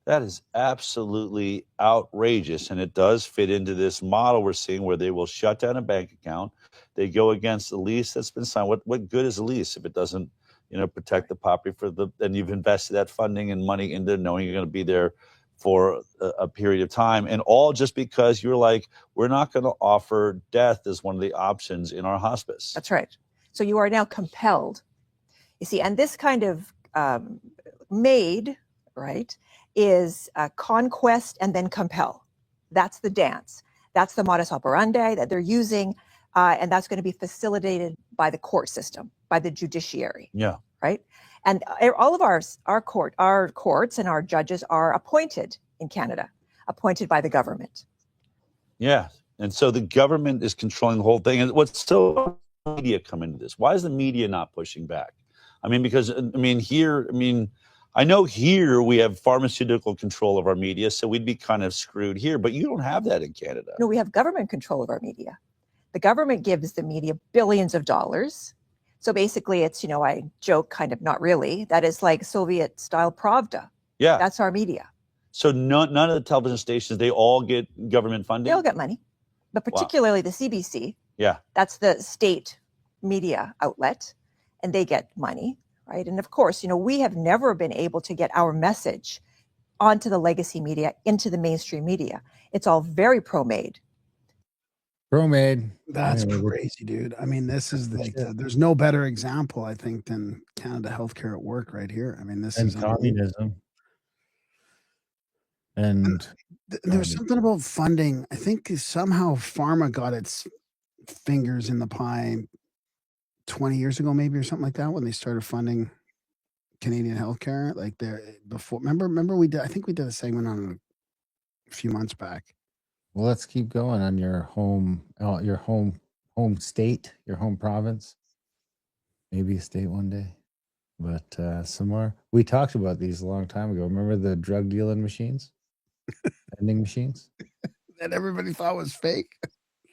That is absolutely outrageous. And it does fit into this model we're seeing where they will shut down a bank account. They go against the lease that's been signed. What good is a lease if it doesn't, protect the property and you've invested that funding and money into knowing you're going to be there for a period of time, and all just because you're like, we're not going to offer death as one of the options in our hospice. That's right. So you are now compelled. You see, and this kind of made, right, is conquest and then compel. That's the dance. That's the modus operandi that they're using, and that's going to be facilitated by the court system, by the judiciary. Yeah. Right. And all of our courts and our judges are appointed in Canada, appointed by the government. Yeah. And so the government is controlling the whole thing. And what's so media come into this? Why is the media not pushing back? I know here we have pharmaceutical control of our media, so we'd be kind of screwed here, but you don't have that in Canada. No, we have government control of our media. The government gives the media billions of dollars. So basically it's, I joke, kind of not really, that is like Soviet style Pravda. Yeah. That's our media. So none of the television stations, they all get government funding? They all get money, but particularly the CBC. Yeah. That's the state media outlet, and they get money, right? And of course, we have never been able to get our message onto the legacy media, into the mainstream media. It's all very pro-made. Pro-made. That's crazy, dude. I mean, this is there's no better example, I think, than Canada Healthcare at work right here. I mean, this is communism. And there's something about funding. I think somehow pharma got its fingers in the pie 20 years ago, maybe, or something like that, when they started funding Canadian healthcare. Like before, remember we did. I think we did a segment on it a few months back. Well, let's keep going on your home state, your home province, maybe a state one day. But some more. We talked about these a long time ago. Remember the drug dealing machines? Vending machines? That everybody thought was fake.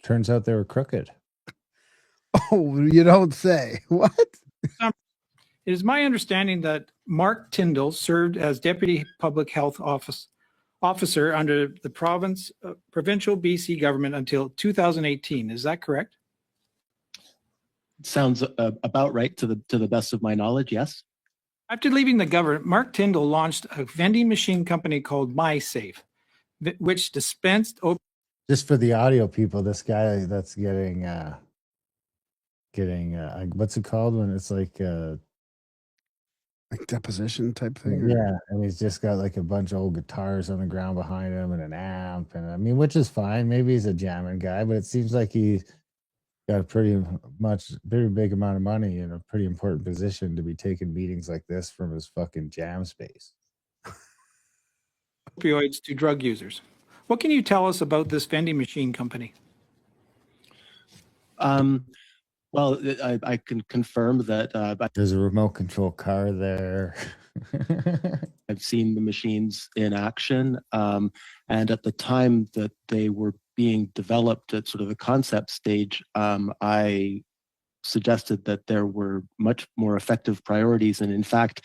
Turns out they were crooked. Oh, you don't say. What? It is my understanding that Mark Tyndall served as Deputy Public Health Officer under the provincial BC government until 2018. Is that correct? Sounds about right to the best of my knowledge. Yes. After leaving the government, Mark Tyndall launched a vending machine company called MySafe, which dispensed. Just for the audio people, this guy that's getting what's it called when it's like deposition type thing? Yeah, and he's just got like a bunch of old guitars on the ground behind him and an amp, and I mean, which is fine. Maybe he's a jamming guy, but it seems like he's got a pretty big amount of money in a pretty important position to be taking meetings like this from his fucking jam space. Opioids to drug users. What can you tell us about this vending machine company? Well, I can confirm that there's a remote control car there. I've seen the machines in action. And at the time that they were being developed at sort of the concept stage, I suggested that there were much more effective priorities. And in fact,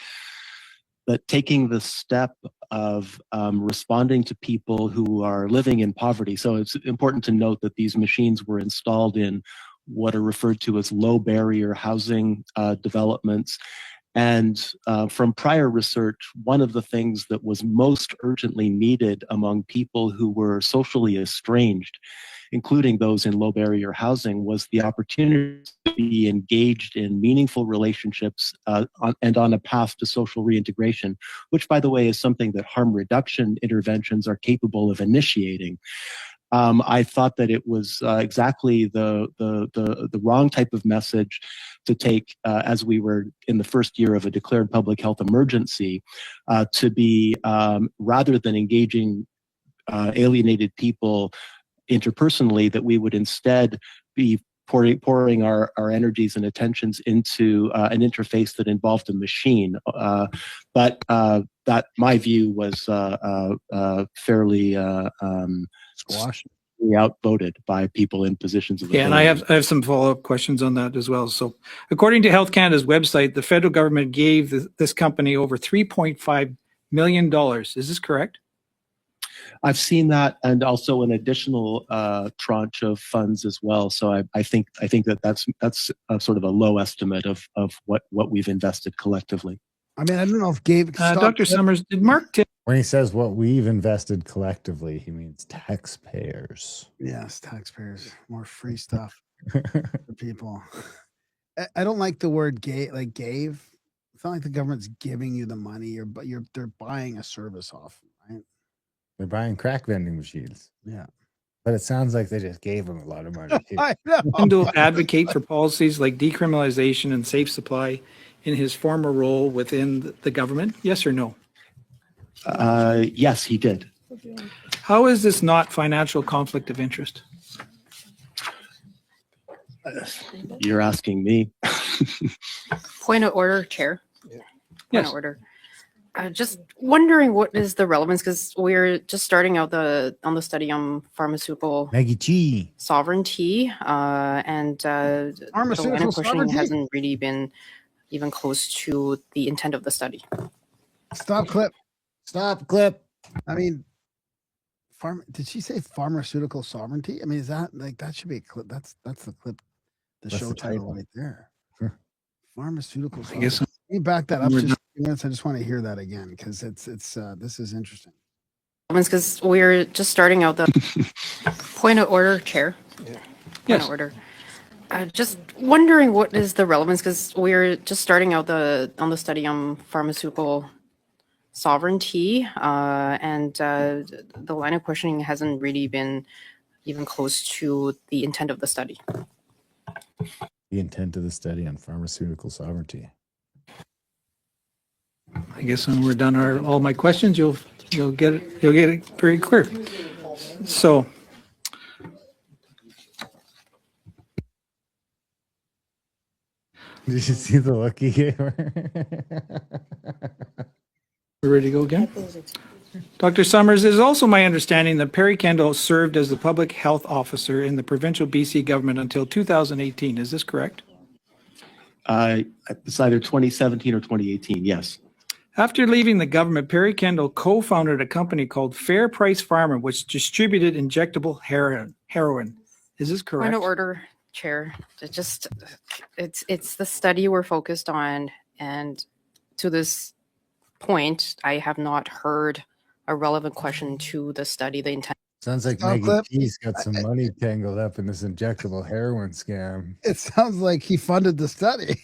that taking the step of responding to people who are living in poverty. So it's important to note that these machines were installed in what are referred to as low barrier housing developments. And from prior research, one of the things that was most urgently needed among people who were socially estranged, including those in low barrier housing, was the opportunity to be engaged in meaningful relationships and on a path to social reintegration, which, by the way, is something that harm reduction interventions are capable of initiating. I thought that it was exactly the wrong type of message to take as we were in the first year of a declared public health emergency, to be rather than engaging alienated people interpersonally, that we would instead be pouring our energies and attentions into an interface that involved a machine. But that, my view, was fairly squashed, outvoted by people in positions of authority. Yeah, and I have some follow-up questions on that as well. So according to Health Canada's website, the federal government gave this company over $3.5 million. Is this correct? I've seen that, and also an additional tranche of funds as well. So I think that's a sort of a low estimate of what we've invested collectively. I mean, I don't know if Gabe. Dr. Summers, did Mark? When he says what we've invested collectively, he means taxpayers. Yes, taxpayers. More free stuff for people. I don't like the word gave. It's not like the government's giving you the money, they're buying a service off, right? They're buying crack vending machines. Yeah. But it sounds like they just gave them a lot of money. I know. Tyndall advocate for policies like decriminalization and safe supply in his former role within the government? Yes or no? Yes, he did. How is this not financial conflict of interest? You're asking me. Point of order, Chair. Point Yes. of order. Just wondering what is the relevance, because we're just starting out on the study on pharmaceutical Maggie G. sovereignty, and the line Pharmaceutical of questioning sovereignty? hasn't really been even close to the intent of the study. Stop clip. Stop clip. I mean, did she say pharmaceutical sovereignty? I mean, is that that should be a clip? That's the clip, the That's show the title title. right there. Pharmaceutical I sovereignty. guess Can you back that up we're just a few minutes? I just want to hear that again because it's this is interesting. Because we're just starting out the point of order, Chair. Point Yes. of order. Just wondering what is the relevance, because we're just starting out on the study on pharmaceutical sovereignty, and the line of questioning hasn't really been even close to the intent of the study. The intent of the study on pharmaceutical sovereignty. I guess when we're done all my questions, you'll get it very clear. So Did you see the look he gave her? We're ready to go again? Dr. Summers, it is also my understanding that Perry Kendall served as the public health officer in the provincial BC government until 2018. Is this correct? It's either 2017 or 2018, yes. After leaving the government, Perry Kendall co-founded a company called Fair Price Pharma, which distributed injectable heroin. Is this correct? Point of order, Chair. It's the study we're focused on, and to this point, I have not heard a relevant question to the study. The intent. Sounds like Sound Maggie clip? G's got some money tangled up in this injectable heroin scam. It sounds like he funded the study.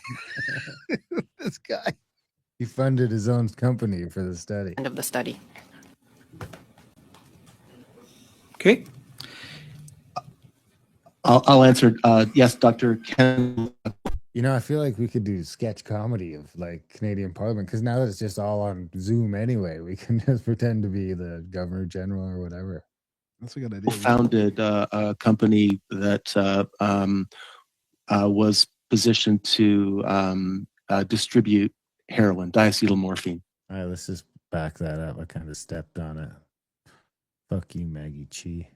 This guy. He funded his own company for the study. End of the study. Okay. I'll answer. Yes, Dr. Ken. You know, I feel like we could do sketch comedy of like Canadian Parliament, because now that it's just all on Zoom anyway, we can just pretend to be the Governor General or whatever. That's a good idea. Founded a company that was positioned to distribute heroin, diacetyl morphine. All right, let's just back that up. I kind of stepped on it. Fuck you, Maggie Chi.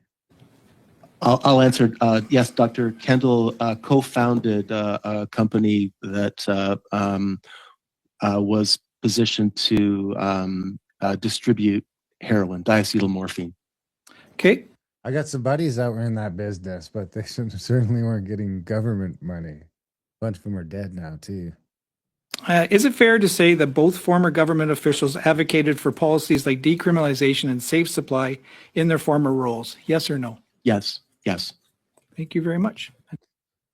I'll answer. Yes, Dr. Kendall co-founded a company that was positioned to distribute heroin, diacetyl morphine. Okay. I got some buddies that were in that business, but they certainly weren't getting government money. A bunch of them are dead now, too. Is it fair to say that both former government officials advocated for policies like decriminalization and safe supply in their former roles? Yes or no? Yes. Yes. Thank you very much.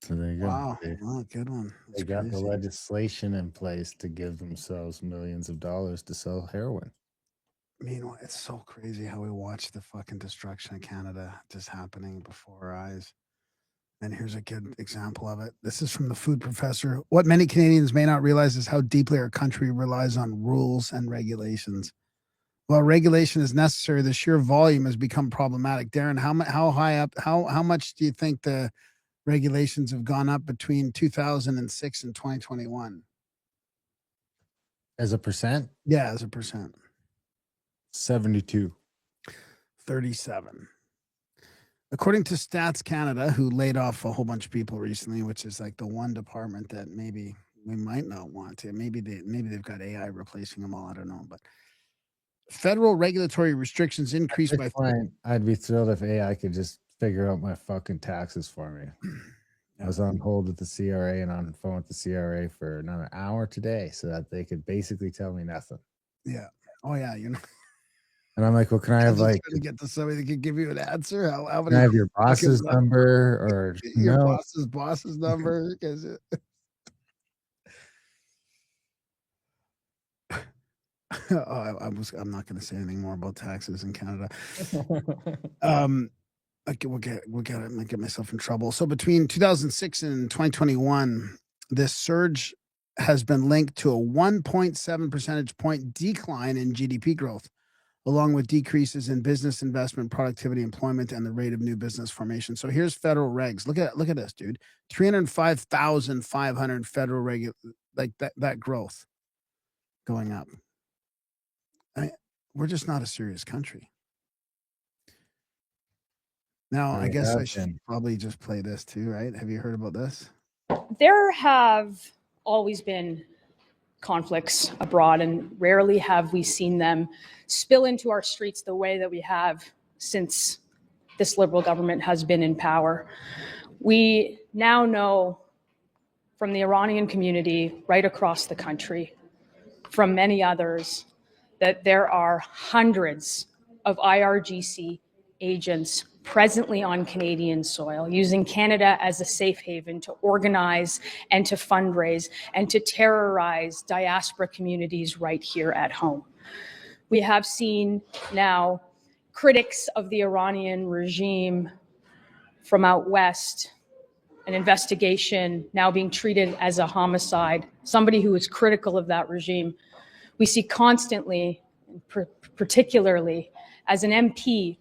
So there you go. Wow. Oh, good one. They got the legislation in place to give themselves millions of dollars to sell heroin. Meanwhile, it's so crazy how we watch the fucking destruction of Canada just happening before our eyes. And here's a good example of it. This is from the food professor. What many Canadians may not realize is how deeply our country relies on rules and regulations. While regulation is necessary, the sheer volume has become problematic. Darren, how high up, how much do you think the regulations have gone up between 2006 and 2021? As a percent? Yeah, as a percent. 72. 37. According to Stats Canada, who laid off a whole bunch of people recently, which is like the one department that maybe we might not want to. Maybe they've got AI replacing them all. I don't know, but federal regulatory restrictions increased by. I'd be thrilled if AI could just figure out my fucking taxes for me. I was on hold with the CRA and on the phone with the CRA for another hour today, so that they could basically tell me nothing. Yeah. Oh yeah. You know. And I'm like, well, can I have like to get to somebody that could give you an answer? How can I have your boss's number or your no? boss's number? Because I'm not going to say anything more about taxes in Canada. We'll get it. I might get myself in trouble. So between 2006 and 2021, this surge has been linked to a 1.7 percentage point decline in GDP growth, along with decreases in business investment, productivity, employment, and the rate of new business formation. So here's federal regs. Look at this, dude. 305,500 federal that growth going up. We're just not a serious country. Now, I guess I should probably just play this too, right? Have you heard about this? There have always been conflicts abroad, and rarely have we seen them spill into our streets the way that we have since this Liberal government has been in power. We now know from the Iranian community right across the country, from many others, that there are hundreds of IRGC agents presently on Canadian soil, using Canada as a safe haven to organize and to fundraise and to terrorize diaspora communities right here at home. We have seen now critics of the Iranian regime from out west, an investigation now being treated as a homicide, somebody who is critical of that regime. We see constantly, particularly as an MP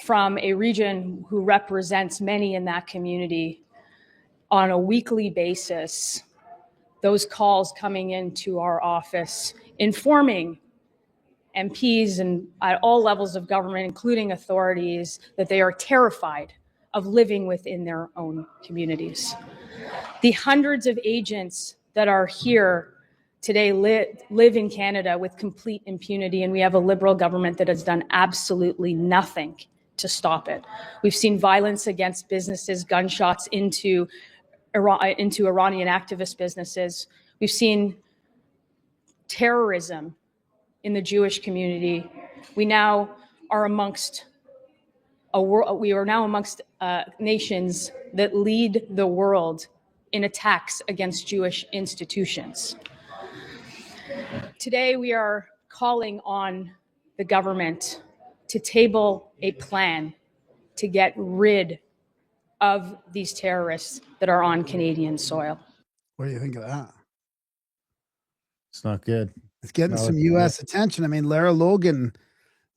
from a region who represents many in that community, on a weekly basis, those calls coming into our office, informing MPs and at all levels of government, including authorities, that they are terrified of living within their own communities. The hundreds of agents that are here today live in Canada with complete impunity, and we have a Liberal government that has done absolutely nothing to stop it. We've seen violence against businesses, gunshots into Iranian activist businesses. We've seen terrorism in the Jewish community. We now are amongst nations that lead the world in attacks against Jewish institutions. Today, we are calling on the government to table a plan to get rid of these terrorists that are on Canadian soil. What do you think of that? It's not good. It's getting No, some it's U.S. attention. I mean, Lara Logan,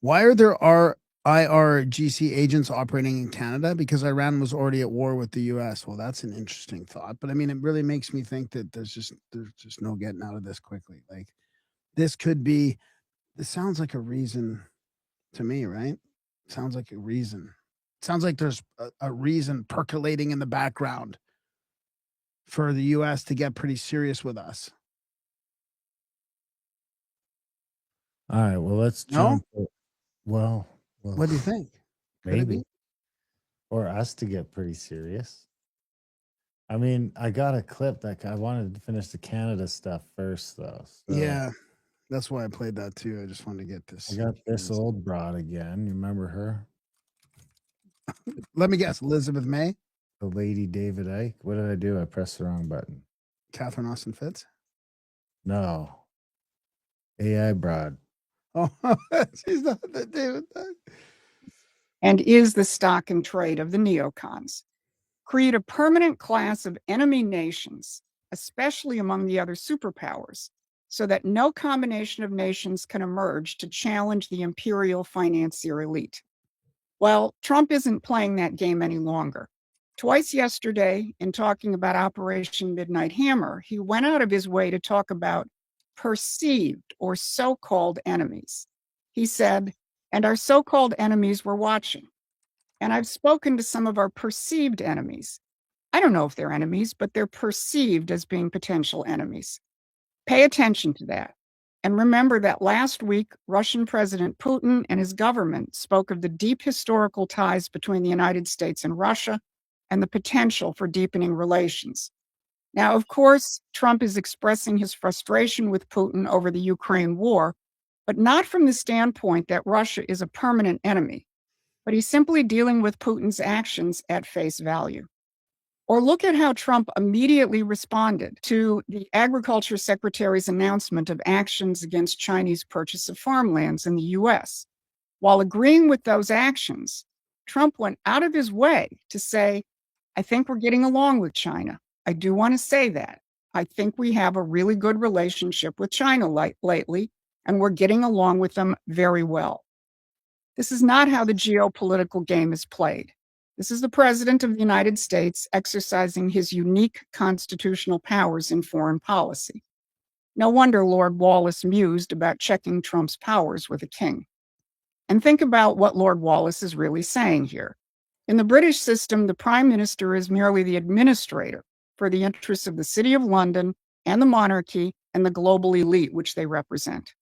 why are there IRGC agents operating in Canada? Because Iran was already at war with the U.S. Well, that's an interesting thought. But I mean, it really makes me think that there's just no getting out of this quickly. Like, this sounds like a reason to me, right? Sounds like a reason. Sounds like there's a reason percolating in the background for the U.S. to get pretty serious with us. All right. Well, let's jump. Well, What do you think? Could it maybe. be? Or us to get pretty serious. I mean, I got a clip that I wanted to finish the Canada stuff first, though. So Yeah, that's why I played that too. I just wanted to get this. I got this old broad again. You remember her? Let me guess, Elizabeth May, The Lady David Icke. What did I do? I pressed the wrong button. Catherine Austin Fitz. No. AI broad. Oh, she's not the David. And is the stock and trade of the neocons. Create a permanent class of enemy nations, especially among the other superpowers, so that no combination of nations can emerge to challenge the imperial financier elite. Well, Trump isn't playing that game any longer. Twice yesterday, in talking about Operation Midnight Hammer, he went out of his way to talk about perceived or so-called enemies. He said, and our so-called enemies were watching. And I've spoken to some of our perceived enemies. I don't know if they're enemies, but they're perceived as being potential enemies. Pay attention to that. And remember that last week, Russian President Putin and his government spoke of the deep historical ties between the United States and Russia and the potential for deepening relations. Now, of course, Trump is expressing his frustration with Putin over the Ukraine war, but not from the standpoint that Russia is a permanent enemy, but he's simply dealing with Putin's actions at face value. Or look at how Trump immediately responded to the Agriculture Secretary's announcement of actions against Chinese purchase of farmlands in the U.S. While agreeing with those actions, Trump went out of his way to say, I think we're getting along with China. I do want to say that. I think we have a really good relationship with China lately, and we're getting along with them very well. This is not how the geopolitical game is played. This is the President of the United States exercising his unique constitutional powers in foreign policy. No wonder Lord Wallace mused about checking Trump's powers with a king. And think about what Lord Wallace is really saying here. In the British system, the Prime Minister is merely the administrator for the interests of the City of London and the monarchy and the global elite which they represent.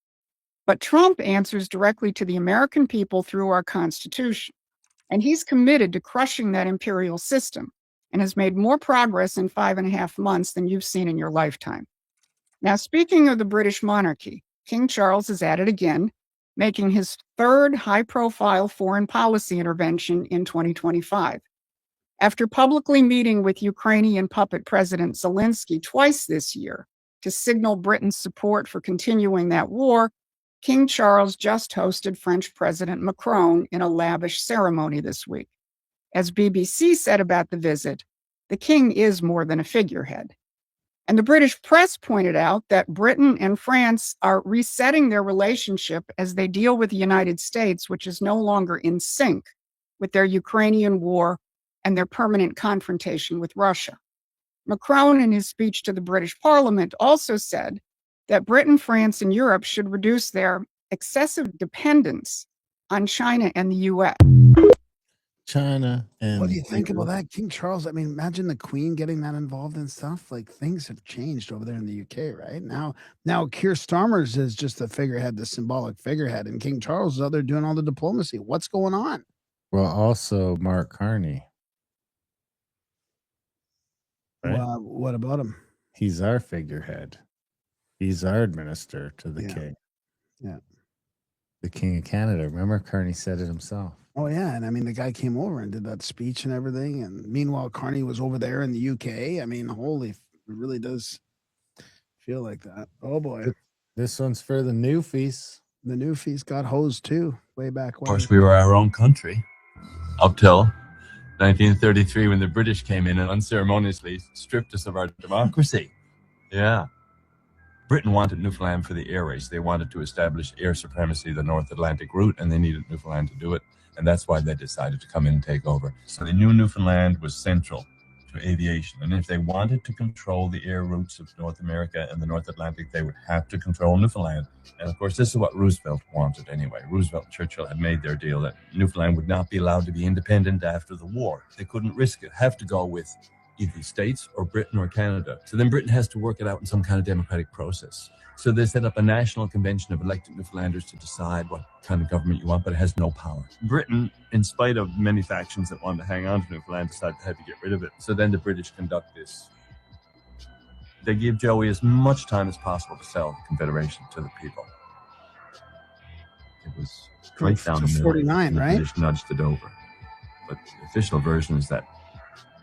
But Trump answers directly to the American people through our Constitution. And he's committed to crushing that imperial system and has made more progress in 5.5 months than you've seen in your lifetime. Now, speaking of the British monarchy, King Charles is at it again, making his third high-profile foreign policy intervention in 2025. After publicly meeting with Ukrainian puppet President Zelensky twice this year to signal Britain's support for continuing that war, King Charles just hosted French President Macron in a lavish ceremony this week. As BBC said about the visit, the king is more than a figurehead. And the British press pointed out that Britain and France are resetting their relationship as they deal with the United States, which is no longer in sync with their Ukrainian war and their permanent confrontation with Russia. Macron, in his speech to the British Parliament, also said that Britain, France, and Europe should reduce their excessive dependence on China and the US. China and What do you think about that, King Charles? I mean, imagine the Queen getting that involved in stuff. Like, things have changed over there in the UK, right? Now Keir Starmer's is just the figurehead, the symbolic figurehead, and King Charles is out there doing all the diplomacy. What's going on? Well, also Mark Carney. Right? What about him? He's our figurehead. He's our administrator to the king. Yeah. The King of Canada. Remember, Carney said it himself. Oh yeah, and I mean the guy came over and did that speech and everything, and meanwhile Carney was over there in the UK. I mean, it really does feel like that. Oh boy, this one's for the Newfies. The Newfies got hosed too, way back when. Of course, we were our own country up till 1933 when the British came in and unceremoniously stripped us of our democracy. Yeah. Britain wanted Newfoundland for the air race. They wanted to establish air supremacy, the North Atlantic route, and they needed Newfoundland to do it. And that's why they decided to come in and take over. So they knew Newfoundland was central to aviation. And if they wanted to control the air routes of North America and the North Atlantic, they would have to control Newfoundland. And of course, this is what Roosevelt wanted anyway. Roosevelt and Churchill had made their deal that Newfoundland would not be allowed to be independent after the war. They couldn't risk it, have to go with either the States or Britain or Canada. So then Britain has to work it out in some kind of democratic process. So they set up a national convention of elected Newfoundlanders to decide what kind of government you want, but it has no power. Britain, in spite of many factions that wanted to hang on to Newfoundland, decided they had to get rid of it. So then the British conduct this. They give Joey as much time as possible to sell the Confederation to the people. It was right down the middle. 49, the right? British nudged it over. But the official version is that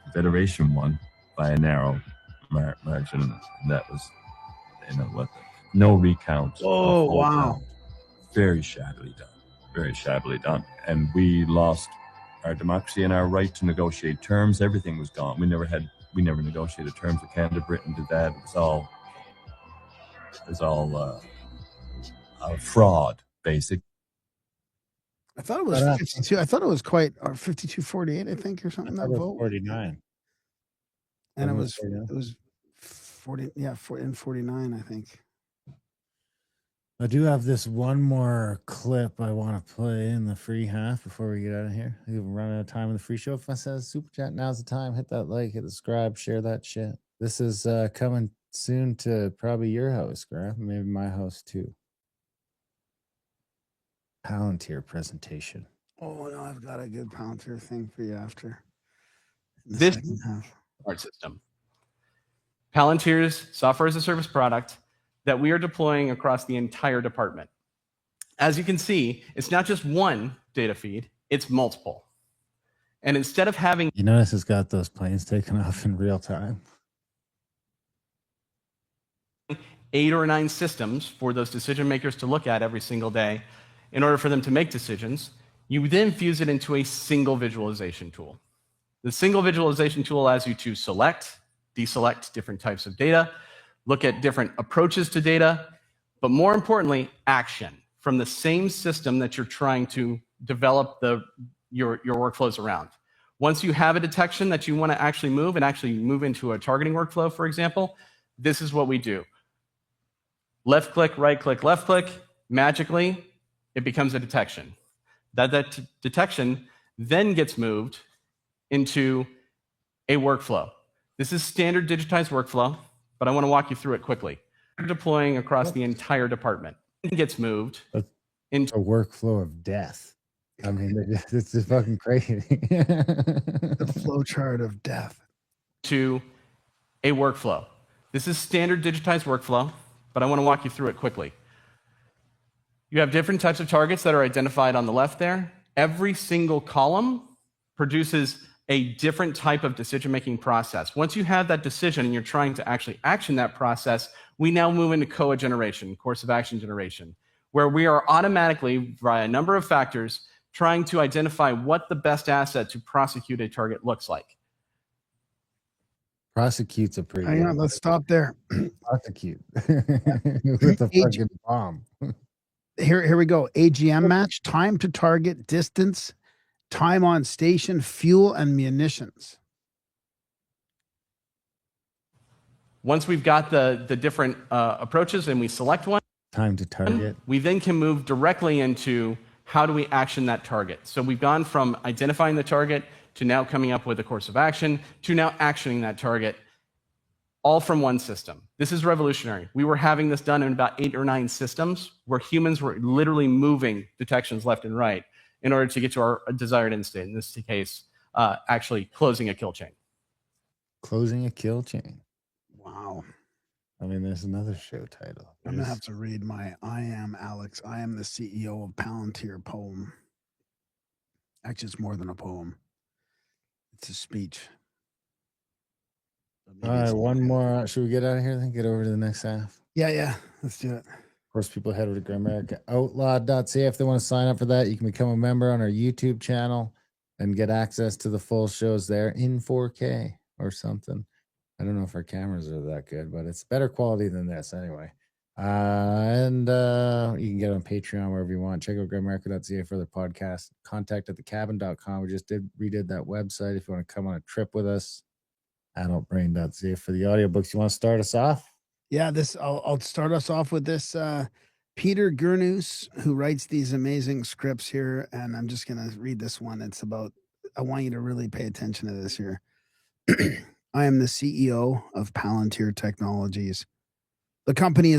Confederation won by a narrow margin, and that was, no recount. Oh, wow. Count. Very shabbily done. Very shabbily done. And we lost our democracy and our right to negotiate terms. Everything was gone. We never negotiated terms with Canada. Britain did that. It was all fraud, basically. I thought it was 52. I thought it was quite 52-48, I think, or something. That vote 49. And it was 40. Yeah, in 49, I think. I do have this one more clip I want to play in the free half before we get out of here. We've run out of time in the free show. If I says super chat, now's the time. Hit that like, hit the subscribe, share that shit. This is coming soon to probably your house, Graf, maybe my house too. Palintir presentation. Oh no, I've got a good Palintir thing for you after this second half. Smart system. Palintir's software as a service product that we are deploying across the entire department. As you can see, it's not just one data feed, it's multiple. And instead of having... You notice it's got those planes taking off in real time. 8 or 9 systems for those decision makers to look at every single day in order for them to make decisions, you then fuse it into a single visualization tool. The single visualization tool allows you to select, deselect different types of data, look at different approaches to data, but more importantly, action from the same system that you're trying to develop your workflows around. Once you have a detection that you want to actually move into a targeting workflow, for example, this is what we do. Left click, right click, left click, magically, it becomes a detection. That detection then gets moved into a workflow. This is standard digitized workflow, but I want to walk you through it quickly. We're deploying across the entire department. It gets moved into a workflow of death. I mean, it's just fucking crazy. The flow chart of death. To a workflow. This is standard digitized workflow, but I want to walk you through it quickly. You have different types of targets that are identified on the left there. Every single column produces a different type of decision-making process. Once you have that decision and you're trying to actually action that process, we now move into COA generation, course of action generation, where we are automatically, via a number of factors, trying to identify what the best asset to prosecute a target looks like. Prosecute's a pretty Hang on, let's stop there. Prosecute with a fucking bomb. Here we go. AGM match, time to target, distance, time on station, fuel, and munitions. Once we've got the different approaches and we select one, time to target, we then can move directly into how do we action that target. So we've gone from identifying the target to now coming up with a course of action to now actioning that target, all from one system. This is revolutionary. We were having this done in about 8 or 9 systems where humans were literally moving detections left and right in order to get to our desired end state. In this case, actually closing a kill chain. Closing a kill chain. Wow. I mean, there's another show title. I'm going to have to read my I am Alex, I am the CEO of Palintir poem. Actually, it's more than a poem. It's a speech. All right, one more. Should we get out of here then? Get over to the next half? Yeah. Let's do it. Of course, people head over to Grimerica Outlawed.ca if they want to sign up for that. You can become a member on our YouTube channel and get access to the full shows there in 4K or something. I don't know if our cameras are that good, but it's better quality than this anyway. And you can get it on Patreon, wherever you want. Check out Grimerica.ca for the podcast. Contact at thecabin.com. We just redid that website if you want to come on a trip with us. Adultbrain.ca for the audiobooks. You want to start us off? Yeah, I'll start us off with this. Peter Gurnus, who writes these amazing scripts here, and I'm just going to read this one. It's about, I want you to really pay attention to this here. I am the CEO of Palintir Technologies. The company is